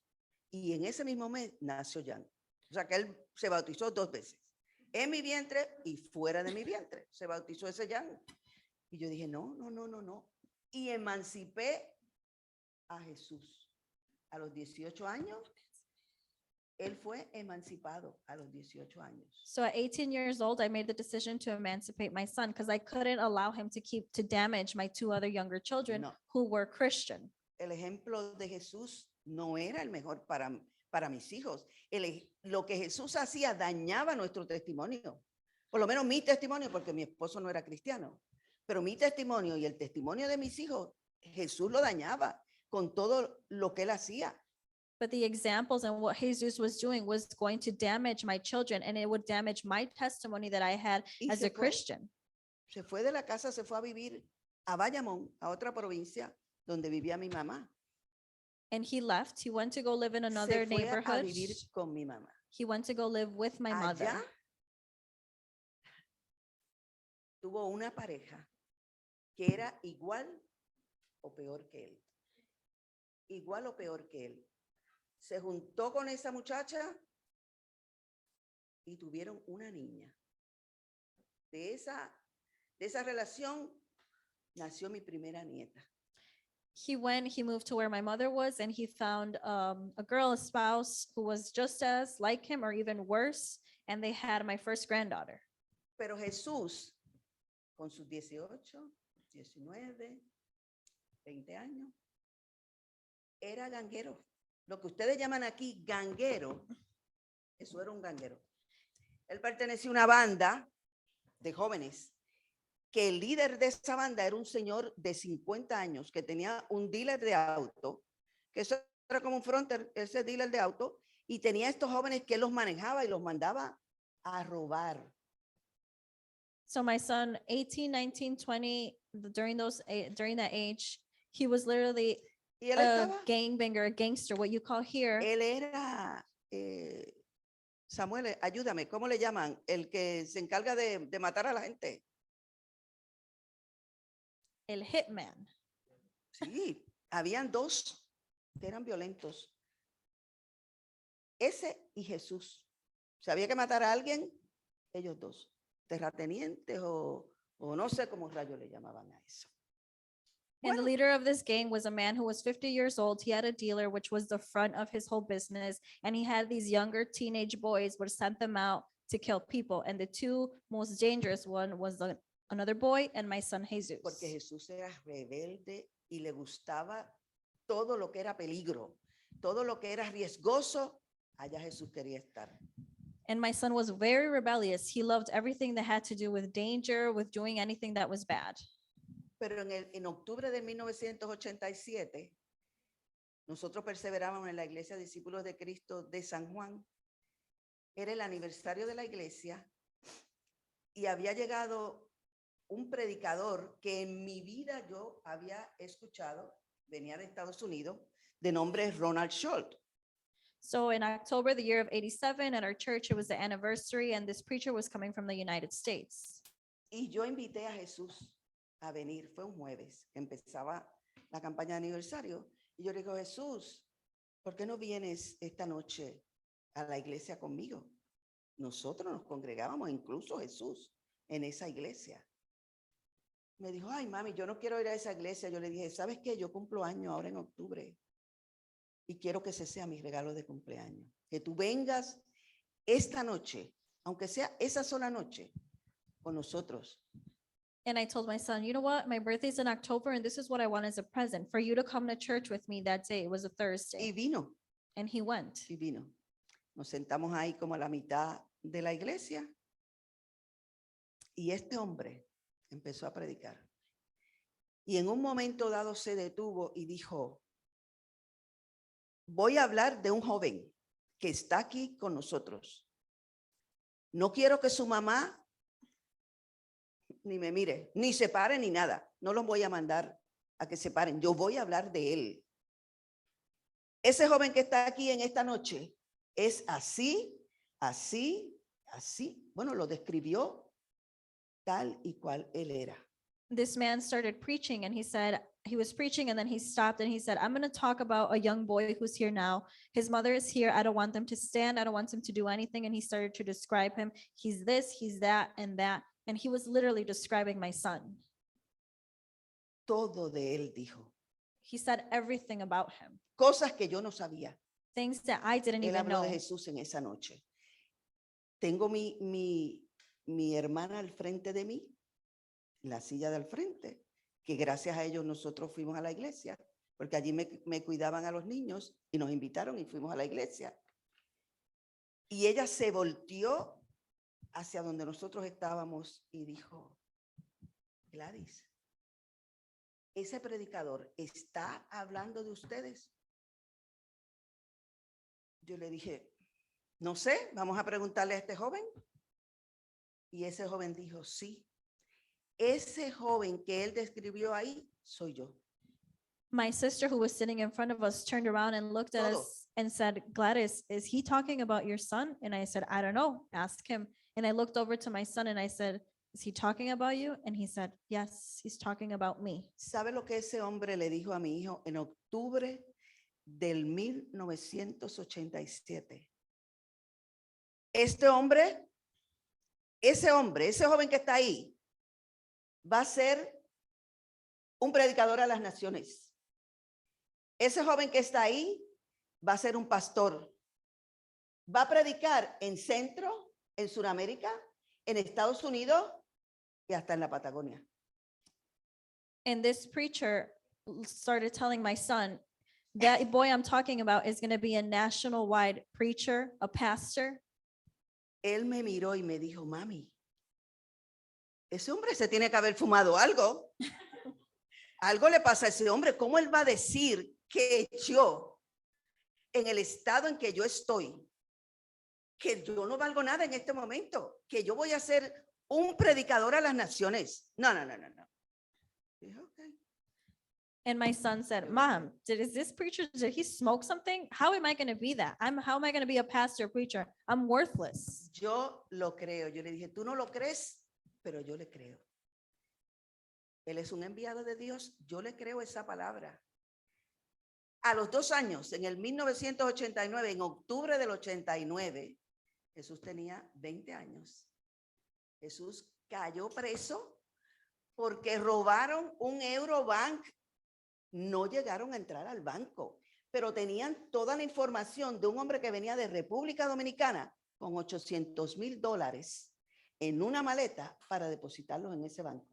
y en ese mismo mes nació Jan. O sea que él se bautizó 2 veces. En mi vientre y fuera de mi vientre. Se bautizó ese Jan. Y yo dije, no. Y emancipé a Jesús. A los 18 años, él fue emancipado a los 18 años. So at 18 years old, I made the decision to emancipate my son because I couldn't allow him to damage my 2 other younger children No. who were Christian. El ejemplo de Jesús no era el mejor para mis hijos. Lo que Jesús hacía dañaba nuestro testimonio. Por lo menos mi testimonio, porque mi esposo no era cristiano. Pero mi testimonio y el testimonio de mis hijos, Jesús lo dañaba con todo lo que él hacía. But the examples and what Jesus was doing was going to damage my children, and it would damage my testimony that I had Y as se a fue. Christian. Se fue de la casa, se fue a vivir a Bayamón, a otra provincia donde vivía mi mamá. And he left. He went to go live in another Se fue a neighborhood. vivir con mi mamá. He went to go live with my mother. Allá tuvo una pareja que era igual o peor que él. Igual o peor que él. Se juntó con esa muchacha y tuvieron una niña. De esa relación nació mi primera nieta. He moved to where my mother was, and he found a girl, a spouse who was just as like him or even worse, and they had my first granddaughter. Pero Jesús, con sus 18, 19, 20 años, era ganguero. Lo que ustedes llaman aquí ganguero, eso era un ganguero. Él pertenecía a una banda de jóvenes, que el líder de esa banda era un señor de 50 años que tenía un dealer de auto, que eso era como un fronter, ese dealer de auto, y tenía estos jóvenes que él los manejaba y los mandaba a robar. So my son, 18, 19, 20, during that age, he was literally Y él a estaba, gangbanger, a gangster, what you call here. él era, Samuel, ayúdame, ¿cómo le llaman? El que se encarga de matar a la gente. El hitman. Sí, habían 2 que eran violentos. Ese y Jesús. Si había que matar a alguien, ellos 2. Terratenientes o no sé cómo rayos le llamaban a eso. And the Bueno, leader of this gang was a man who was 50 years old. He had a dealer, which was the front of his whole business. And he had these younger teenage boys, would send them out to kill people. And the 2 most dangerous one was another boy and my son Jesus. porque Jesús era rebelde y le gustaba todo lo que era peligro, todo lo que era riesgoso, allá Jesús quería estar. And my son was very rebellious. He loved everything that had to do with danger, with doing anything that was bad. Pero en octubre de 1987, nosotros perseverábamos en la Iglesia Discípulos de Cristo de San Juan. Era el aniversario de la iglesia y había llegado un predicador que en mi vida yo había escuchado, venía de Estados Unidos, de nombre Ronald Schultz. So in October, the year of 87, at our church, it was the anniversary, and this preacher was coming from the United States. Y yo invité a Jesús a venir, fue un jueves, que empezaba la campaña de aniversario. Y yo le digo, Jesús, ¿por qué no vienes esta noche a la iglesia conmigo? Nosotros nos congregábamos, incluso Jesús, en esa iglesia. Me dijo, ay, mami, yo no quiero ir a esa iglesia. Yo le dije, ¿sabes qué? Yo cumplo años ahora en octubre y quiero que ese sea mi regalo de cumpleaños. Que tú vengas esta noche, aunque sea esa sola noche, con nosotros. And I told my son, you know what? My birthday's in October, and this is what I want as a present for you to come to church with me that day. It was a Y Thursday. vino, And he went. y vino. Nos sentamos ahí como a la mitad de la iglesia y este hombre empezó a predicar. Y en un momento dado se detuvo y dijo, voy a hablar de un joven que está aquí con nosotros. No quiero que su mamá ni me mire, ni se pare ni nada. No los voy a mandar a que se paren. Yo voy a hablar de él. Ese joven que está aquí en esta noche es así, así, así. Bueno, lo describió tal y cual él era. This man started preaching and he said, he was preaching and then he stopped and he said, I'm going to talk about a young boy who's here now. His mother is here. I don't want them to stand. I don't want them to do anything. And he started to describe him. He's this, he's that, and that. And he was literally describing my son. Todo de él dijo. He said everything about him, Cosas que yo no sabía. things that I didn't Él even habló de know. Jesús en esa noche. Tengo mi hermana al frente de mí, la silla de al frente, que gracias a ellos nosotros fuimos a la iglesia, porque allí me cuidaban a los niños y nos invitaron y fuimos a la iglesia. Y ella se volteó hacia donde nosotros estábamos y dijo, Gladys, ese predicador está hablando de ustedes. Yo le dije, no sé, vamos a preguntarle a este joven. Y ese joven dijo, sí, ese joven que él describió ahí soy yo. My sister, who was sitting in front of us, turned around and looked at Todo. us and said, Gladys, is he talking about your son? And I said, I don't know. Ask him. And I looked over to my son and I said, is he talking about you? And he said, yes, he's talking about me. ¿Sabe lo que ese hombre le dijo a mi hijo en octubre del 1987? Este hombre, ese joven que está ahí, va a ser un predicador a las naciones. Ese joven que está ahí va a ser un pastor. Va a predicar en Centro, en Sudamérica, en Estados Unidos y hasta en la Patagonia. And this preacher started telling my son, that boy I'm talking about is going to be a national wide preacher, a pastor. Él me miró y me dijo, mami, ese hombre se tiene que haber fumado algo. Algo le pasa a ese hombre. ¿Cómo él va a decir que yo, en el estado en que yo estoy, que yo no valgo nada en este momento, que yo voy a ser un predicador a las naciones? No. Dije, okay. And my son said, Mom, is this preacher, did he smoke something? How am I going to be that? How am I going to be a pastor, preacher? I'm worthless. Yo lo creo. Yo le dije, tú no lo crees, pero yo le creo. Él es un enviado de Dios. Yo le creo esa palabra. A los 2 años, en el 1989, en octubre del 89, Jesús tenía 20 años. Jesús cayó preso porque robaron un Eurobank. No llegaron a entrar al banco, pero tenían toda la información de un hombre que venía de República Dominicana con $800,000 en una maleta para depositarlos en ese banco.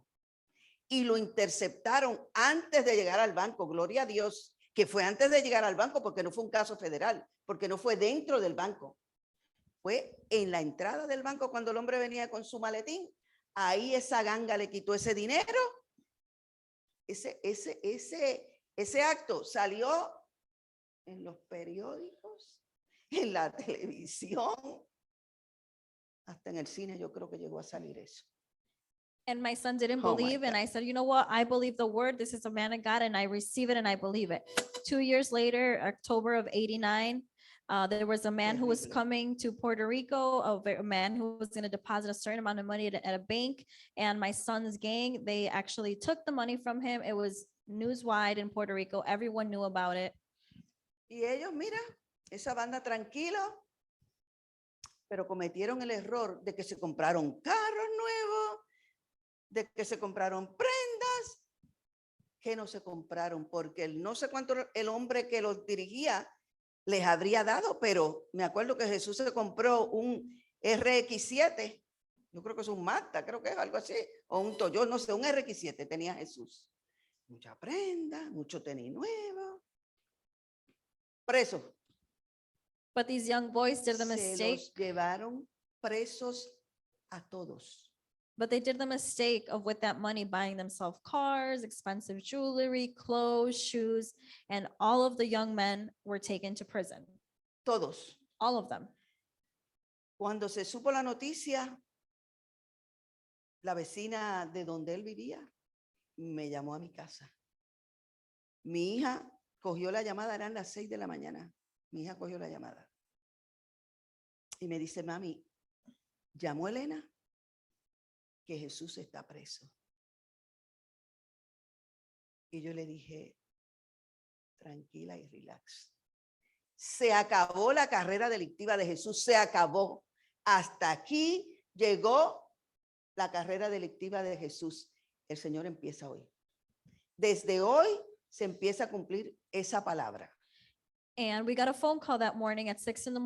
Y lo interceptaron antes de llegar al banco. Gloria a Dios, que fue antes de llegar al banco, porque no fue un caso federal, porque no fue dentro del banco. Fue en la entrada del banco cuando el hombre venía con su maletín. Ahí esa ganga le quitó ese dinero. Ese acto salió en los periódicos, en la televisión, hasta en el cine yo creo que llegó a salir eso. And my son didn't Oh my believe. And God. I said, you know what? I believe the word. This is a man of God and I receive it and I believe it. 2 years later, October of 89, there was a man who was Terrible. coming to Puerto Rico, a man who was going to deposit a certain amount of money at a bank. And my son's gang, they actually took the money from him. It was newswide in Puerto Rico. Everyone knew about it. Y ellos, mira, esa banda tranquila, pero cometieron el error de que se compraron carros nuevos, de que se compraron prendas, que no se compraron, porque no sé cuánto el hombre que los dirigía les habría dado, pero me acuerdo que Jesús se compró un RX7, yo creo que es un Mazda, creo que es algo así, o un Toyota, no sé, un RX7 tenía Jesús. Mucha prenda, mucho tenis nuevo. Presos. But these young boys did the Se mistake. los llevaron presos a todos. But they did the mistake of with that money buying themselves cars, expensive jewelry, clothes, shoes, and all of the young men were taken to prison. Todos. All of them. Cuando se supo la noticia, la vecina de donde él vivía me llamó a mi casa. Mi hija cogió la llamada, eran las 6 de la mañana. Mi hija cogió la llamada. Y me dice, mami, llamó Elena que Jesús está preso. Y yo le dije, tranquila y relax. Se acabó la carrera delictiva de Jesús, se acabó. Hasta aquí llegó la carrera delictiva de Jesús. El Señor empieza hoy. Desde hoy se empieza a cumplir esa palabra. And we got a phone call that morning at 6 a.m.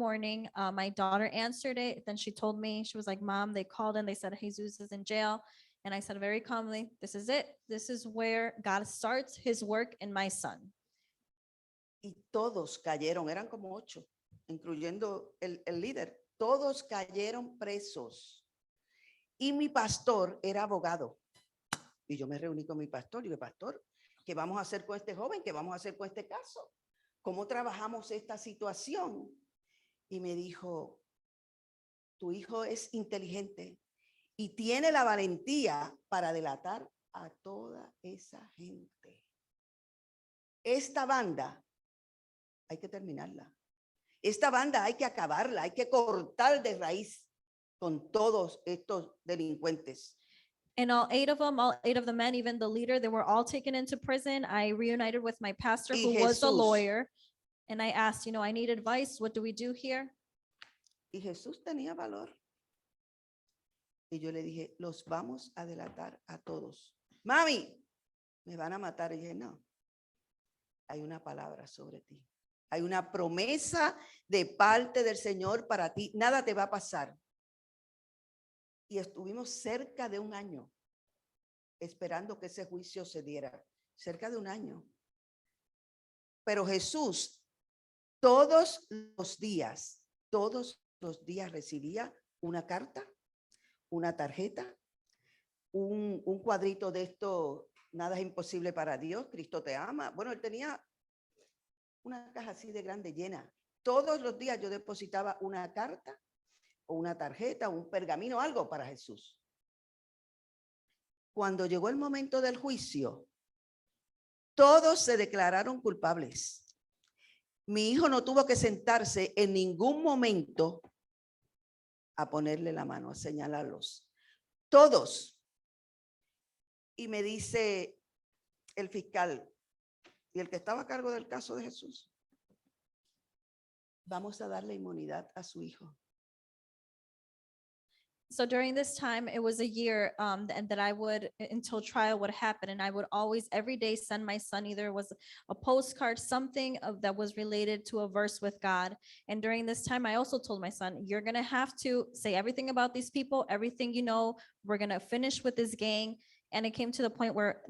My daughter answered it. Then she told me, she was like, Mom, they called and they said Jesus is in jail. And I said very calmly, this is it. This is where God starts his work in my son. Y todos cayeron, eran como 8, incluyendo el líder. Todos cayeron presos. Y mi pastor era abogado. Y yo me reuní con mi pastor y le dije, pastor, ¿qué vamos a hacer con este joven? ¿Qué vamos a hacer con este caso? ¿Cómo trabajamos esta situación? Y me dijo, tu hijo es inteligente y tiene la valentía para delatar a toda esa gente. Esta banda hay que terminarla. Esta banda hay que acabarla, hay que cortar de raíz con todos estos delincuentes. And all 8 of them, all 8 of the men, even the leader, they were all taken into prison. I reunited with my pastor, Y who was a Jesús. lawyer. And I asked, I need advice. What do we do here? Y Jesús tenía valor. Y yo le dije, los vamos a delatar a todos. Mami, me van a matar. Y dije, no, hay una palabra sobre ti. Hay una promesa de parte del Señor para ti. Nada te va a pasar. Y estuvimos cerca de 1 año esperando que ese juicio se diera. Cerca de 1 año. Pero Jesús todos los días recibía una carta, una tarjeta, un cuadrito de esto, nada es imposible para Dios, Cristo te ama. Bueno, él tenía una caja así de grande llena. Todos los días yo depositaba una carta o una tarjeta, un pergamino, algo para Jesús. Cuando llegó el momento del juicio, todos se declararon culpables. Mi hijo no tuvo que sentarse en ningún momento a ponerle la mano, a señalarlos. Todos. Y me dice el fiscal y el que estaba a cargo del caso de Jesús, vamos a darle inmunidad a su hijo. So during this time, it was a year and that I would, until trial would happen, and I would always every day send my son either it was a postcard, something that was related to a verse with God. And during this time, I also told my son, you're gonna have to say everything about these people, everything you know. We're gonna finish with this gang. And it came to the point where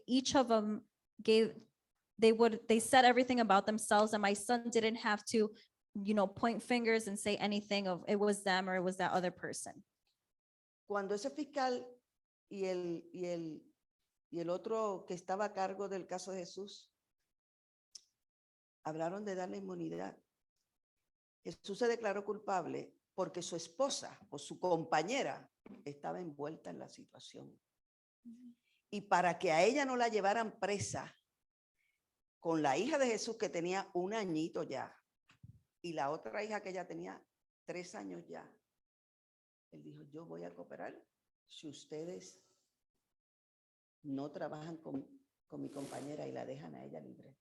each of them they said everything about themselves, and my son didn't have to, point fingers and say anything of it was them or it was that other person. Cuando ese fiscal y el otro que estaba a cargo del caso de Jesús hablaron de darle inmunidad, Jesús se declaró culpable porque su esposa o su compañera estaba envuelta en la situación. Y para que a ella no la llevaran presa con la hija de Jesús que tenía 1 añito ya y la otra hija que ella tenía 3 años ya, él dijo, yo voy a cooperar si ustedes no trabajan con mi compañera y la dejan a ella libre.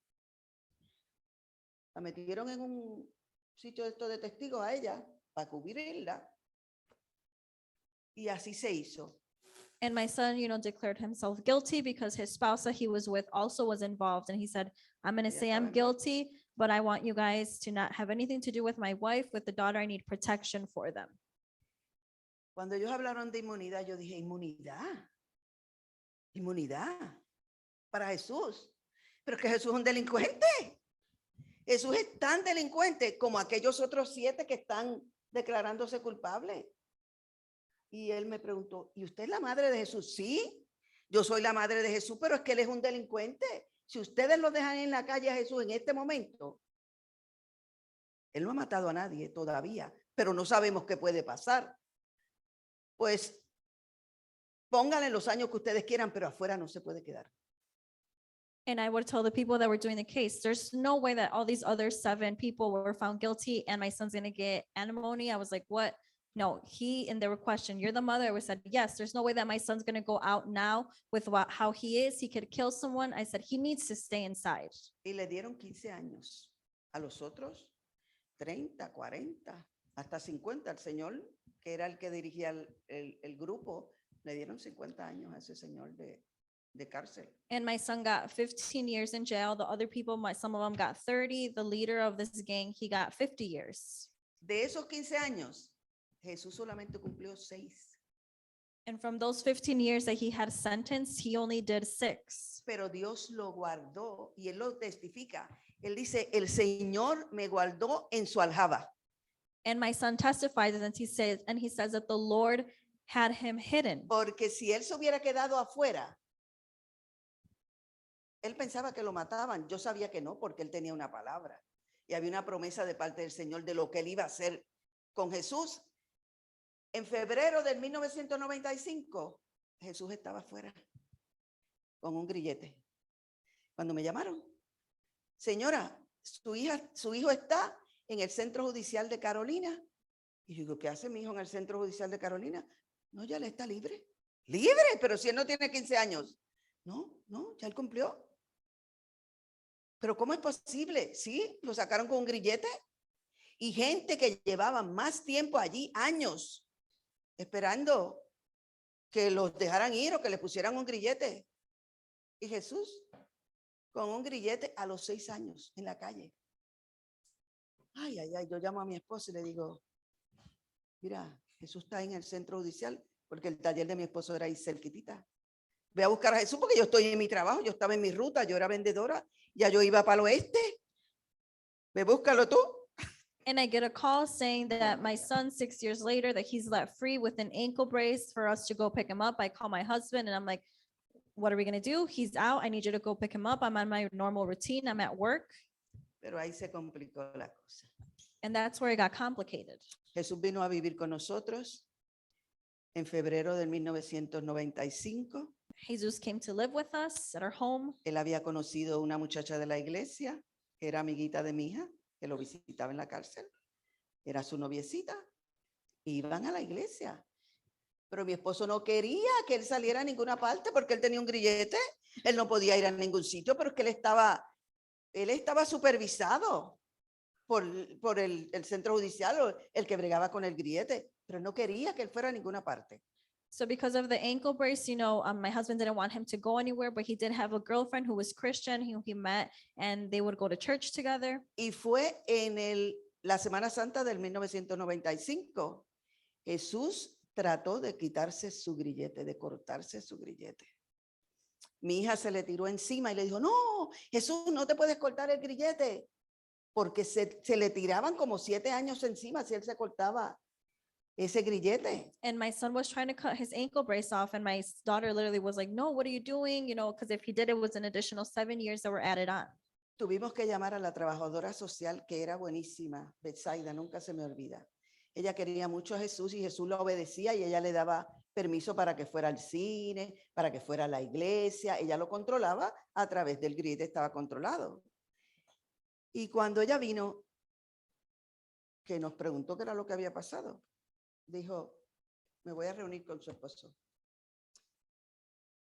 La metieron en un sitio de testigos a ella para cubrirla y así se hizo. And my son, declared himself guilty because his spouse that he was with also was involved. And he said, I'm going to Ella say estaba I'm envuelta. guilty, but I want you guys to not have anything to do with my wife, with the daughter. I need protection for them. Cuando ellos hablaron de inmunidad, yo dije, inmunidad para Jesús. Pero es que Jesús es un delincuente. Jesús es tan delincuente como aquellos otros 7 que están declarándose culpables. Y él me preguntó, ¿y usted es la madre de Jesús? Sí, yo soy la madre de Jesús, pero es que él es un delincuente. Si ustedes lo dejan en la calle a Jesús en este momento, él no ha matado a nadie todavía, pero no sabemos qué puede pasar. Pues pónganle los años que ustedes quieran, pero afuera no se puede quedar. And I would tell the people that were doing the case, there's no way that all these other 7 people were found guilty and my son's gonna get alimony. I was like, what? No, and they were questioned, you're the mother. We said, yes, there's no way that my son's gonna go out now with how he is. He could kill someone. I said, he needs to stay inside. Y le dieron 15 años. A los otros, 30, 40, hasta 50. El señor, que era el que dirigía el grupo, le dieron 50 años a ese señor de cárcel. And my son got 15 years in jail. The other people, some of them got 30. The leader of this gang, he got 50 years. De esos 15 años, Jesús solamente cumplió 6. And from those 15 years that he had sentenced, he only did 6. Pero Dios lo guardó y él lo testifica. Él dice, el Señor me guardó en su aljaba. And my son testifies and he says that the Lord had him hidden. Porque si él se hubiera quedado afuera, él pensaba que lo mataban. Yo sabía que no, porque él tenía una palabra. Y había una promesa de parte del Señor de lo que él iba a hacer con Jesús. En febrero del 1995, Jesús estaba afuera con un grillete. Cuando me llamaron, señora, su hijo está en el Centro Judicial de Carolina. Y yo digo, ¿qué hace mi hijo en el Centro Judicial de Carolina? No, ya él está libre. Libre, pero si él no tiene 15 años. No, ya él cumplió. Pero ¿cómo es posible? Sí, lo sacaron con un grillete. Y gente que llevaba más tiempo allí, años, esperando que los dejaran ir o que le pusieran un grillete. Y Jesús con un grillete a los 6 años en la calle. Ay, yo llamo a mi esposo y le digo, mira, Jesús está en el centro judicial porque el taller de mi esposo era ahí cerquitita. Voy a buscar a Jesús porque yo estoy en mi trabajo, yo estaba en mi ruta, yo era vendedora, ya yo iba para el oeste. Ve, búscalo tú. And I get a call saying that my son, 6 years later, that he's let free with an ankle brace for us to go pick him up. I call my husband and I'm like, what are we going to do? He's out. I need you to go pick him up. I'm on my normal routine. I'm at work. Pero ahí se complicó la cosa. And that's where it got complicated. Jesús vino a vivir con nosotros en febrero de 1995. Jesus came to live with us at our home. Él había conocido una muchacha de la iglesia, que era amiguita de mi hija, que lo visitaba en la cárcel. Era su noviecita. Iban a la iglesia. Pero mi esposo no quería que él saliera a ninguna parte porque él tenía un grillete. Él no podía ir a ningún sitio, pero es que él estaba supervisado por el centro judicial, o el que bregaba con el grillete, pero no quería que él fuera a ninguna parte. So because of the ankle brace, my husband didn't want him to go anywhere, but he did have a girlfriend who was Christian, who he met, and they would go to church together. Y fue en la Semana Santa del 1995. Jesús trató de quitarse su grillete, de cortarse su grillete. Mi hija se le tiró encima y le dijo, no, Jesús, no te puedes cortar el grillete. Porque se le tiraban como 7 años encima si él se cortaba ese grillete. And my son was trying to cut his ankle brace off, and my daughter literally was like, no, what are you doing? Because if he did, it was an additional 7 years that were added on. Tuvimos que llamar a la trabajadora social, que era buenísima, Betsaida, nunca se me olvida. Ella quería mucho a Jesús y Jesús lo obedecía y ella le daba permiso para que fuera al cine, para que fuera a la iglesia. Ella lo controlaba a través del grillete, estaba controlado. Y cuando ella vino, que nos preguntó qué era lo que había pasado, dijo, me voy a reunir con su esposo.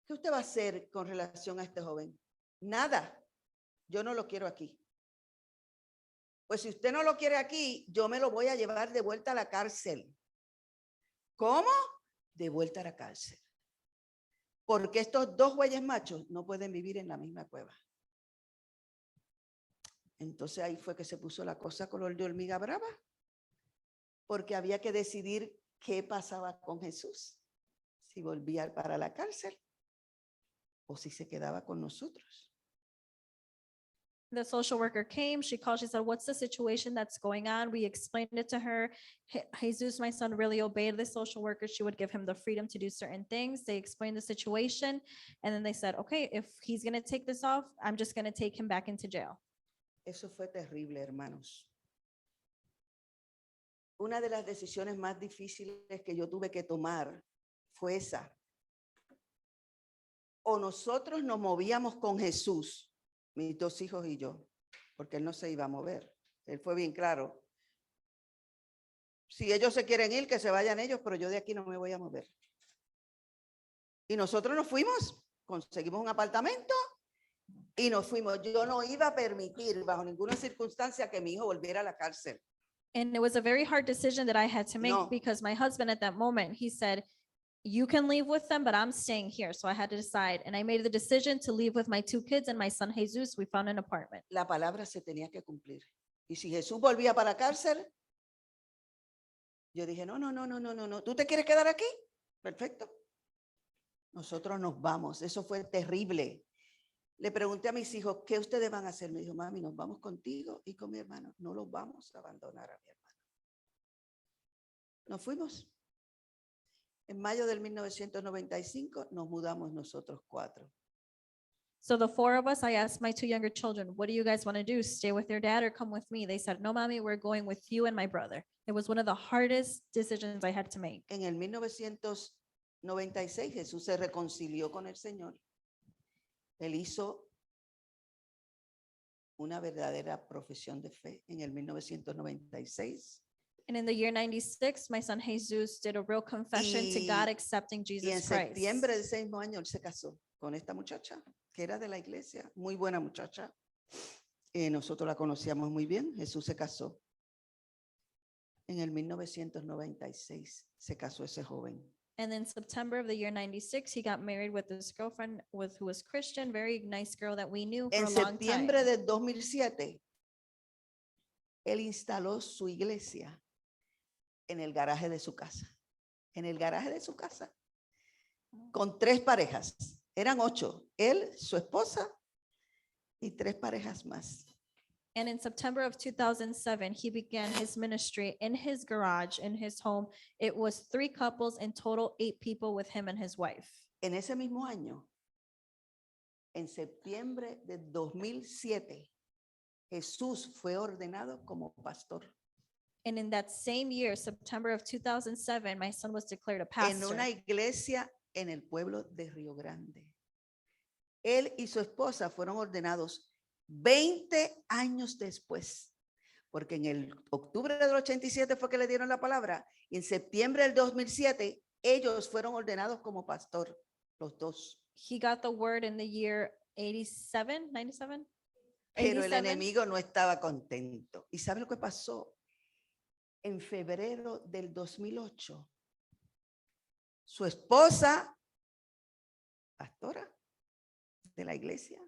¿Qué usted va a hacer con relación a este joven? Nada, yo no lo quiero aquí. Pues si usted no lo quiere aquí, yo me lo voy a llevar de vuelta a la cárcel. ¿Cómo? De vuelta a la cárcel. Porque estos 2 bueyes machos no pueden vivir en la misma cueva. Entonces ahí fue que se puso la cosa color de hormiga brava, porque había que decidir qué pasaba con Jesús, si volvía para la cárcel o si se quedaba con nosotros. The social worker came, she called, she said, what's the situation that's going on? We explained it to her. Jesus, my son, really obeyed the social worker. She would give him the freedom to do certain things. They explained the situation. And then they said, okay, if he's going to take this off, I'm just going to take him back into jail. Eso fue terrible, hermanos. Una de las decisiones más difíciles que yo tuve que tomar fue esa. o nosotros nos movíamos con Jesús, mis dos hijos y yo, porque él no se iba a mover. Él fue bien claro. Si ellos se quieren ir, que se vayan ellos, pero yo de aquí no me voy a mover. Y nosotros nos fuimos, conseguimos un apartamento y nos fuimos. Yo no iba a permitir bajo ninguna circunstancia que mi hijo volviera a la cárcel. And it was a very hard decision that I had to make No. because my husband at that moment, he said, you can leave with them, but I'm staying here. So I had to decide. And I made the decision to leave with my two kids and my son Jesus. We found an apartment. La palabra se tenía que cumplir. Y si Jesús volvía para la cárcel, yo dije, no. ¿Tú te quieres quedar aquí? Perfecto. Nosotros nos vamos. Eso fue terrible. Le pregunté a mis hijos, ¿qué ustedes van a hacer? Me dijo, mami, nos vamos contigo y con mi hermano. No los vamos a abandonar a mi hermano. Nos fuimos. En mayo del 1995 nos mudamos nosotros 4. So the four of us, I asked my two younger children, what do you guys want to do? Stay with your dad or come with me? They said, no, mommy, we're going with you and my brother. It was one of the hardest decisions I had to make. En el 1996 Jesús se reconcilió con el Señor. Él hizo una verdadera profesión de fe en el 1996. And in the year 96, my son Jesus did a real confession to God, accepting Y en Jesus Christ. septiembre de ese mismo año él se casó con esta muchacha que era de la iglesia, muy buena muchacha. Nosotros la conocíamos muy bien. Jesús se casó. En el 1996 se casó ese joven. And in September of the year 96, he got married with this girlfriend who was Christian, very nice girl that we knew for En a long septiembre time. del 2007, él instaló su iglesia en el garaje de su casa. En el garaje de su casa. Con 3 parejas. Eran 8. Él, su esposa y 3 parejas más. And in September of 2007, he began his ministry in his garage, in his home. It was 3 couples, in total 8 people with him and his wife. En ese mismo año, en septiembre de 2007, Jesús fue ordenado como pastor And in that same year, September of 2007, my son was declared a en pastor una iglesia en el pueblo de Río Grande. Él y su esposa fueron ordenados 20 años después, porque en el octubre del 87 fue que le dieron la palabra y en septiembre del 2007 ellos fueron ordenados como pastor, los dos. He got the word in the year 87, 97? Pero el 87? enemigo no estaba contento. ¿Y sabe lo que pasó? En febrero del 2008, su esposa, pastora de la iglesia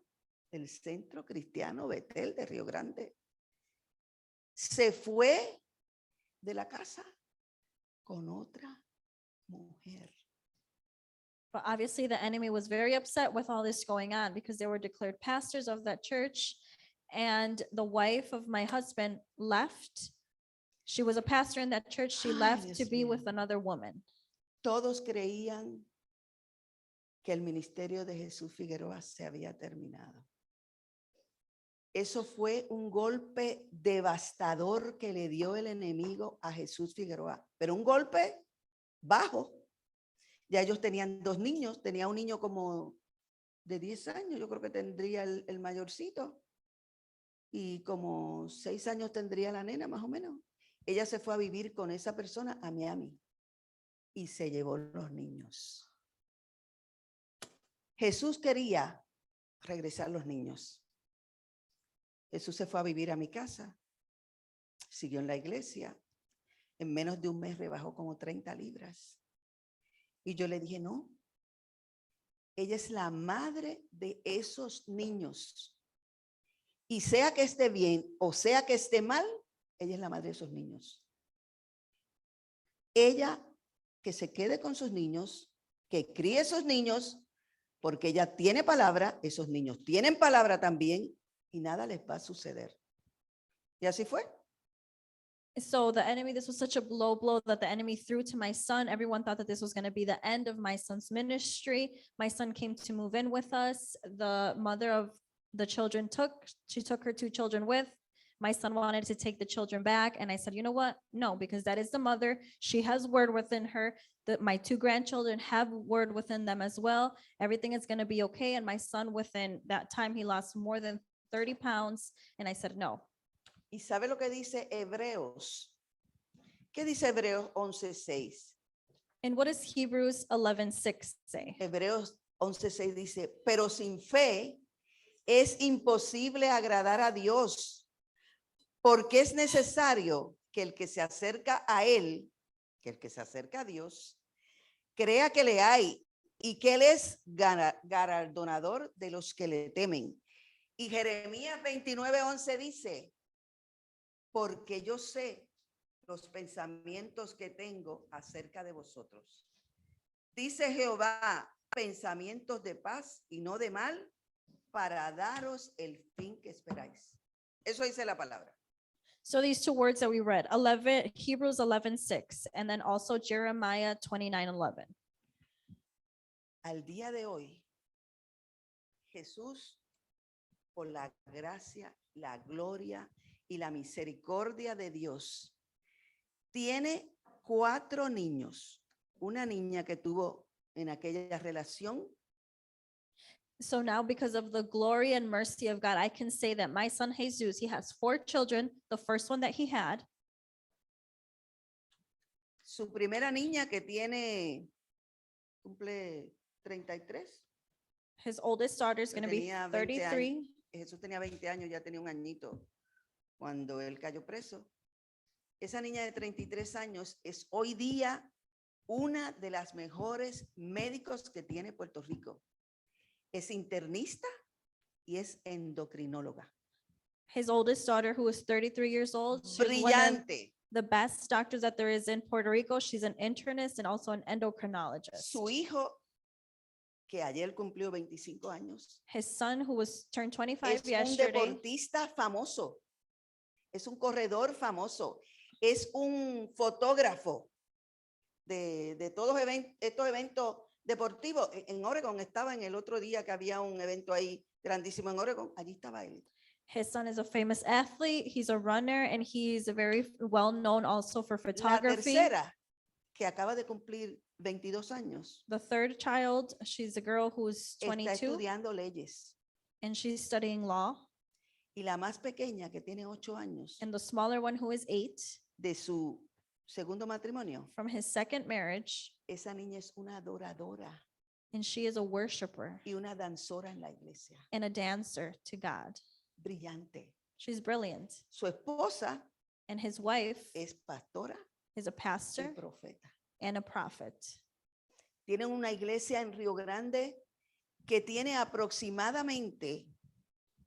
del Centro Cristiano Betel de Río Grande, se fue de la casa con otra mujer. But obviously the enemy was very upset with all this going on because they were declared pastors of that church. And the wife of my husband left. She was a pastor in that church. She Ay, left Dios to be mío. with another woman. Todos creían que el ministerio de Jesús Figueroa se había terminado. Eso fue un golpe devastador que le dio el enemigo a Jesús Figueroa, pero un golpe bajo. Ya ellos tenían 2 niños, tenía un niño como de 10 años, yo creo que tendría el mayorcito, y como 6 años tendría la nena más o menos. Ella se fue a vivir con esa persona a Miami y se llevó los niños. Jesús quería regresar los niños. Jesús se fue a vivir a mi casa, siguió en la iglesia. En menos de un mes rebajó como 30 libras. Y yo le dije, no, ella es la madre de esos niños. Y sea que esté bien o sea que esté mal, ella es la madre de esos niños. Ella que se quede con sus niños, que críe esos niños, porque ella tiene palabra, esos niños tienen palabra también, y nada les va a suceder. Y así fue. So the enemy, this was such a low blow that the enemy threw to my son. Everyone thought that this was going to be the end of my son's ministry. My son came to move in with us. The mother of the children took her 2 children with. My son wanted to take the children back. And I said, you know what? No, because that is the mother. She has word within her. That my two grandchildren have word within them as well. Everything is going to be okay. And my son, within that time, he lost more than 30 pounds. And I said, no. ¿Y sabe lo que dice Hebreos? ¿Qué dice Hebreos 11:6? And what does Hebrews 11:6 say? Hebreos 11:6 dice, pero sin fe es imposible agradar a Dios, porque es necesario que el que se acerca a Él, que el que se acerca a Dios, crea que le hay y que Él es galardonador de los que le temen. Y Jeremías 29:11 dice, porque yo sé los pensamientos que tengo acerca de vosotros. Dice Jehová, pensamientos de paz y no de mal, para daros el fin que esperáis. Eso dice la palabra. So these two words that we read, Hebrews 11:6, and then also Jeremiah 29:11. Al día de hoy, Jesús, por la gracia, la gloria y la misericordia de Dios, tiene 4 niños. Una niña que tuvo en aquella relación, So now, because of the glory and mercy of God, I can say that my son Jesus, he has 4 children. The first one that he had, su primera niña que cumple 33. his oldest daughter is going to be Tenía 20 años. 33. Jesús tenía 20 años, ya tenía un añito cuando él cayó preso. Esa niña de 33 años es hoy día una de las mejores médicos que tiene Puerto Rico. Es internista y es endocrinóloga. His oldest daughter, who is 33 years old, she's one of Brillante. the best doctors that there is in Puerto Rico. She's an internist and also an endocrinologist. Su hijo, que ayer cumplió 25 años, His son, who was turned 25 es un yesterday, deportista famoso. Es un corredor famoso. Es un fotógrafo de todos estos eventos deportivos. En Oregon estaba en el otro día que había un evento ahí grandísimo en Oregon. Allí estaba él. his son is a famous athlete. He's a runner and he's a very well known also for La photography. tercera, que acaba de cumplir 22 años, The third child, she's a girl who's está 22 estudiando leyes. and she's studying law. Y la más pequeña, que tiene 8 años, And the smaller one, who is 8, de su segundo matrimonio, from his second marriage, esa niña es una adoradora and she is a worshiper y una danzora en la iglesia. and a dancer to God. Brillante. She's brilliant. Su esposa And his wife es pastora is a y pastor profeta. and a prophet. Tienen una iglesia en Río Grande que tiene aproximadamente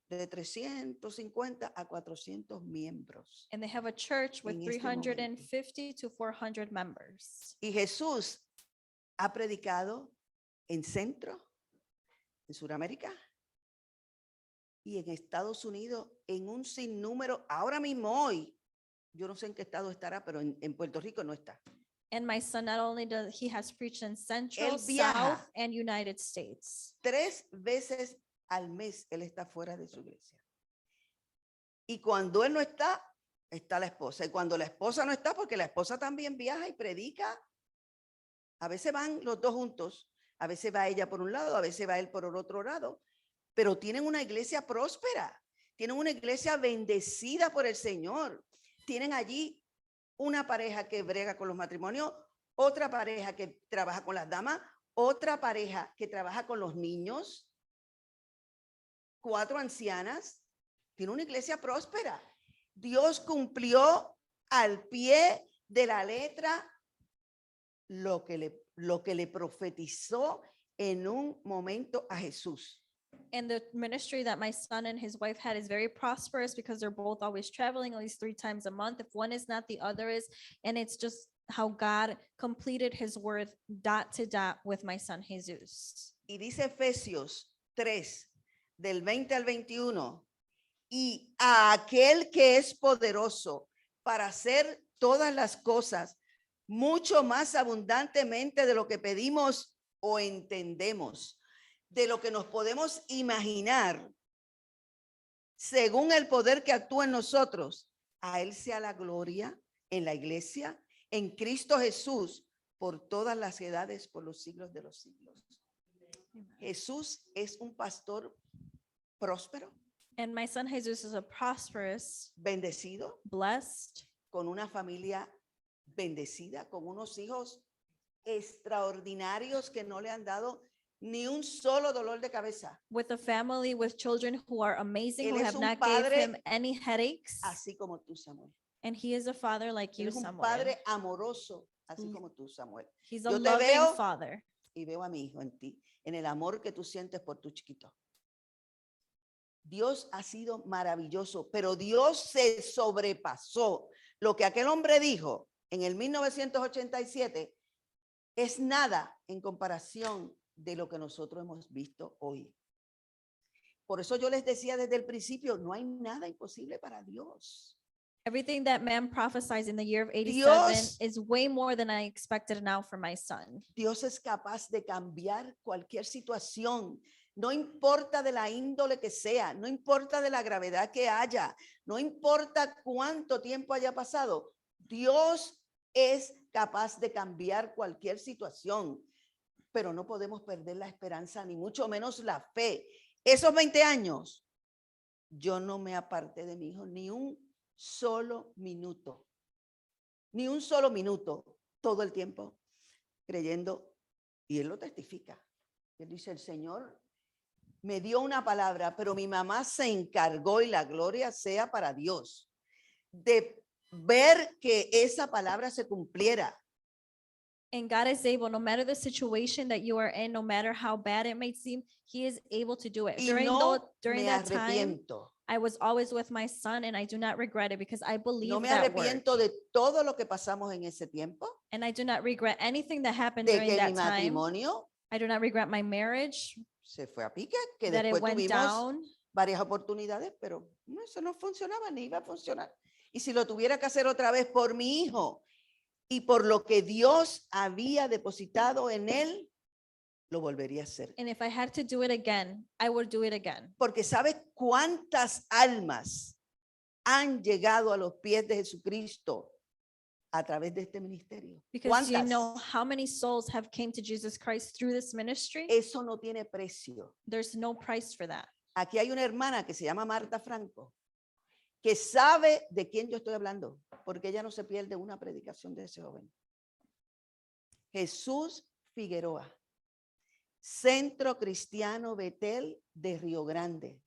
de 350 a 400 miembros. And they have a church with En este momento. 350 to 400 members. Y Jesús ha predicado en Centro, en Sudamérica y en Estados Unidos en un sinnúmero. Ahora mismo hoy, yo no sé en qué estado estará, pero en Puerto Rico no está. And my son, not only does he has preached in Central, Él viaja. South, and United States. 3 veces al mes él está fuera de su iglesia. Y cuando él no está, está la esposa. Y cuando la esposa no está, porque la esposa también viaja y predica, a veces van los dos juntos, a veces va ella por un lado, a veces va él por el otro lado, pero tienen una iglesia próspera, tienen una iglesia bendecida por el Señor. Tienen allí una pareja que brega con los matrimonios, otra pareja que trabaja con las damas, otra pareja que trabaja con los niños, 4 ancianas. Tiene una iglesia próspera. Dios cumplió al pie de la letra lo que le profetizó en un momento a Jesús. And the ministry that my son and his wife had is very prosperous because they're both always traveling at least 3 times a month. If one is not, the other is. And it's just how God completed his word dot to dot with my son Jesus. Y dice Efesios 3, del 20 al 21, y a aquel que es poderoso para hacer todas las cosas mucho más abundantemente de lo que pedimos o entendemos, de lo que nos podemos imaginar, según el poder que actúa en nosotros. A Él sea la gloria en la iglesia, en Cristo Jesús, por todas las edades, por los siglos de los siglos. Jesús es un pastor próspero, And my son Jesus is a prosperous, bendecido, blessed, con una familia bendecida, con unos hijos extraordinarios que no le han dado ni un solo dolor de cabeza, with a family, with children who are amazing, Él who es have un not gave padre him any headaches. así como tú, Samuel. And he is a father like Él you, es un Samuel. padre amoroso, así Mm. como tú, Samuel. He's a Yo te loving veo father. y veo a mi hijo en ti, en el amor que tú sientes por tu chiquito. Dios ha sido maravilloso, pero Dios se sobrepasó. Lo que aquel hombre dijo en el 1987 es nada en comparación de lo que nosotros hemos visto hoy. Por eso yo les decía desde el principio, no hay nada imposible para Dios. Everything that man prophesies in the year of 87 Dios- is way more than I expected now for my son. Dios es capaz de cambiar cualquier situación, no importa de la índole que sea, no importa de la gravedad que haya, no importa cuánto tiempo haya pasado. Dios es capaz de cambiar cualquier situación, pero no podemos perder la esperanza, ni mucho menos la fe. Esos 20 años, yo no me aparté de mi hijo ni un solo minuto, todo el tiempo creyendo, y él lo testifica. Él dice, el Señor me dio una palabra, pero mi mamá se encargó, y la gloria sea para Dios, de ver que esa palabra se cumpliera. And God is able, no matter the situation that you are in, no matter how bad it may seem, he is able to do it. Y During no during me that time, arrepiento. I was always with my son and I do not regret it because I believe No me that word. arrepiento de todo lo que pasamos en ese tiempo, And I do not regret anything that happened de during que mi that time. matrimonio I do not regret my marriage, se fue a pique, que that it después went tuvimos down. varias oportunidades, pero no, eso no funcionaba ni iba a funcionar. Y si lo tuviera que hacer otra vez por mi hijo y por lo que Dios había depositado en él, lo volvería a hacer. And if I had to do it again, I would do it again. Porque ¿sabes cuántas almas han llegado a los pies de Jesucristo a través de este ministerio? Because you ¿Cuántas? know how many souls have came to Jesus Christ through this ministry? Eso no tiene precio. There's no price for that. Aquí hay una hermana que se llama Marta Franco, que sabe de quién yo estoy hablando, porque ella no se pierde una predicación de ese joven. Jesús Figueroa, Centro Cristiano Betel de Río Grande.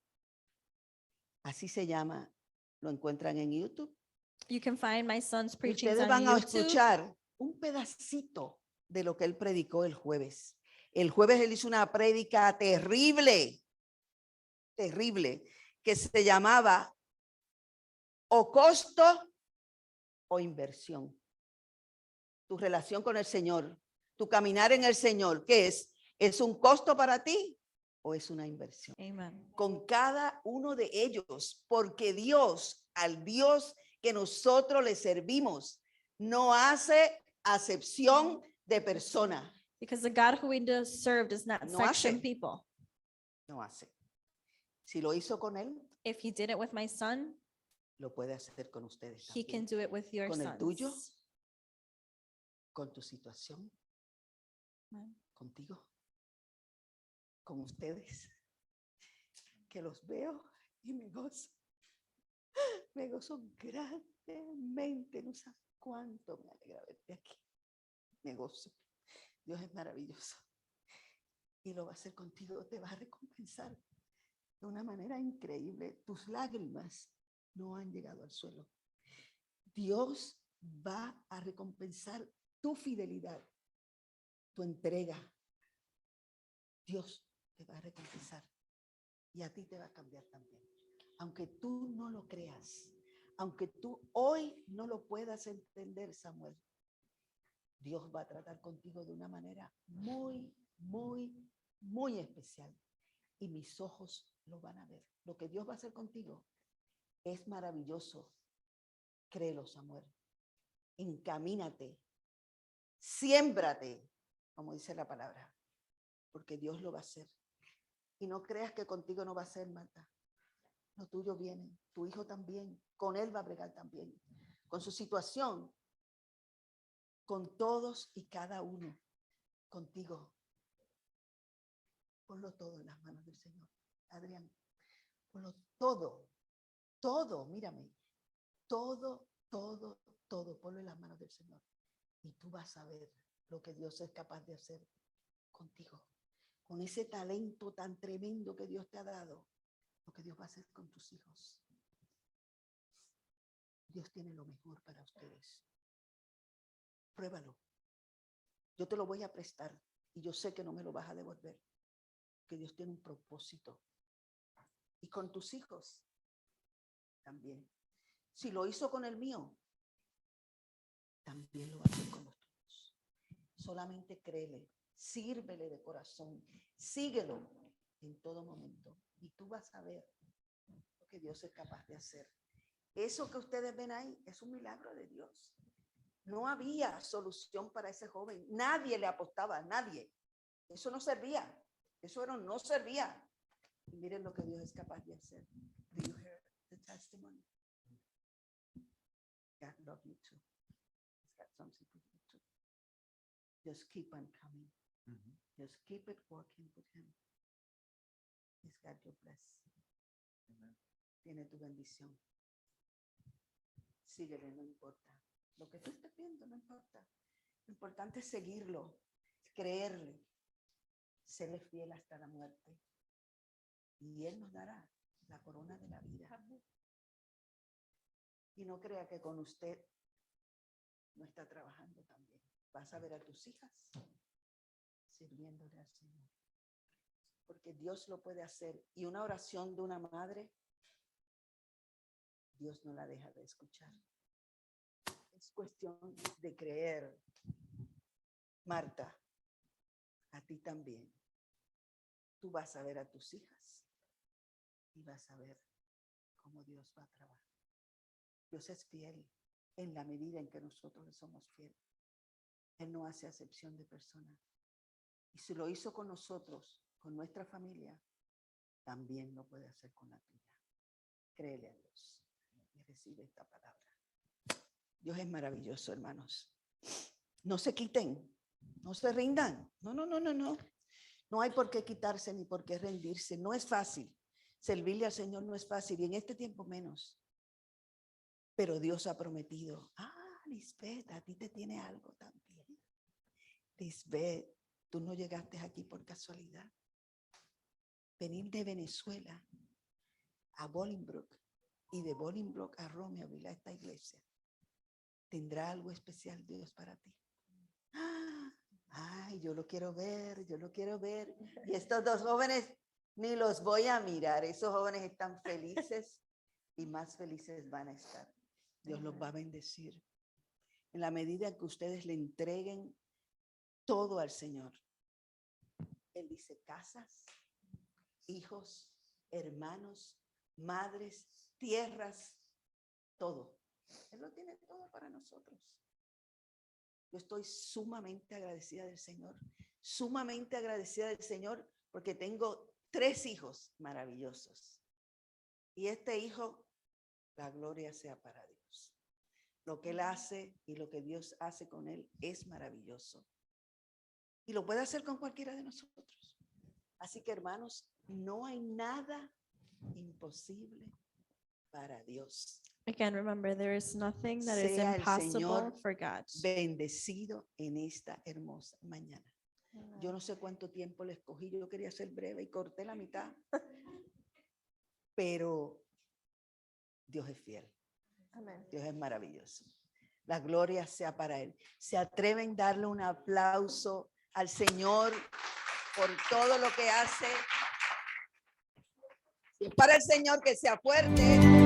Así se llama. Lo encuentran en YouTube. You can find my son's Y preachings ustedes on van a YouTube. escuchar un pedacito de lo que él predicó el jueves. El jueves él hizo una prédica terrible, terrible, que se llamaba o costo o inversión. Tu relación con el Señor, tu caminar en el Señor, ¿qué es? ¿Es un costo para ti o es una inversión? Amen. Con cada uno de ellos, porque Dios, al Dios que nosotros le servimos, no hace acepción de persona. Because the God who we serve does not No section hace. people. No hace. Si lo hizo con él, If he did it with my son, lo puede hacer con ustedes he can también. do it with your Con el tuyo. sons. Con tu situación, Amen. contigo, con ustedes, que los veo y me gozo. Me gozo grandemente. No sabes cuánto me alegra verte aquí. Me gozo. Dios es maravilloso. Y lo va a hacer contigo. Te va a recompensar de una manera increíble. Tus lágrimas no han llegado al suelo. Dios va a recompensar tu fidelidad, tu entrega. Dios te va a recompensar y a ti te va a cambiar también. Aunque tú no lo creas, aunque tú hoy no lo puedas entender, Samuel, Dios va a tratar contigo de una manera muy, muy, muy especial. Y mis ojos lo van a ver. Lo que Dios va a hacer contigo es maravilloso. Créelo, Samuel. Encamínate. Siémbrate, como dice la palabra, porque Dios lo va a hacer. Y no creas que contigo no va a ser, Marta. lo tuyo viene, tu hijo también, con él va a bregar también, con su situación, con todos y cada uno, contigo. Ponlo todo en las manos del Señor. Adrián, ponlo todo, mírame, todo, ponlo en las manos del Señor. Y tú vas a ver lo que Dios es capaz de hacer contigo, con ese talento tan tremendo que Dios te ha dado, lo que Dios va a hacer con tus hijos. Dios tiene lo mejor para ustedes. Pruébalo. Yo te lo voy a prestar y yo sé que no me lo vas a devolver, que Dios tiene un propósito. Y con tus hijos también. Si lo hizo con el mío, también lo va a hacer con los tuyos. Solamente créele, sírvele de corazón, síguelo en todo momento y tú vas a ver lo que Dios es capaz de hacer. Eso que ustedes ven ahí es un milagro de Dios. No había solución para ese joven. Nadie le apostaba, nadie. Eso no servía. Eso no servía. Y miren lo que Dios es capaz de hacer. Do you hear the testimony? God love you too. He's got something for you too. Just keep on coming. Just keep it working with him. He's got your blessing. Tiene tu bendición. Síguele, no importa. Lo que tú estés viendo, no importa. Lo importante es seguirlo, creerle, serle fiel hasta la muerte. Y Él nos dará la corona de la vida. Y no crea que con usted no está trabajando también. Vas a ver a tus hijas sirviéndole al Señor. Porque Dios lo puede hacer. Y una oración de una madre, Dios no la deja de escuchar. Es cuestión de creer. Marta, a ti también. Tú vas a ver a tus hijas y vas a ver cómo Dios va a trabajar. Dios es fiel en la medida en que nosotros le somos fieles. Él no hace acepción de personas. Y si lo hizo con nosotros, con nuestra familia, también lo puede hacer con la tuya. Créele a Dios y recibe esta palabra. Dios es maravilloso, hermanos. No se quiten, no se rindan. No. No hay por qué quitarse ni por qué rendirse. No es fácil. Servirle al Señor no es fácil y en este tiempo menos. Pero Dios ha prometido. Lisbeth, a ti te tiene algo también. Lisbeth, tú no llegaste aquí por casualidad. Venir de Venezuela a Bolingbrook y de Bolingbrook a Romeoville, a esta iglesia, tendrá algo especial Dios para ti. Yo lo quiero ver. Y estos dos jóvenes ni los voy a mirar. Esos jóvenes están felices y más felices van a estar. Dios los va a bendecir. En la medida que ustedes le entreguen todo al Señor. Él dice casas, hijos, hermanos, madres, tierras, todo. Él lo tiene todo para nosotros. Yo estoy sumamente agradecida del Señor, porque tengo 3 hijos maravillosos. Y este hijo, la gloria sea para Dios. Lo que Él hace y lo que Dios hace con él es maravilloso. Y lo puede hacer con cualquiera de nosotros. Así que, hermanos, no hay nada imposible para Dios. Again, remember, there is nothing that is Sea el impossible Señor for God. Bendecido en esta hermosa mañana. Yo no sé cuánto tiempo le escogí. Yo quería ser breve y corté la mitad. Pero Dios es fiel. Amen. Dios es maravilloso. La gloria sea para Él. ¿Se atreven a darle un aplauso al Señor por todo lo que hace? Si es para el Señor, que sea fuerte.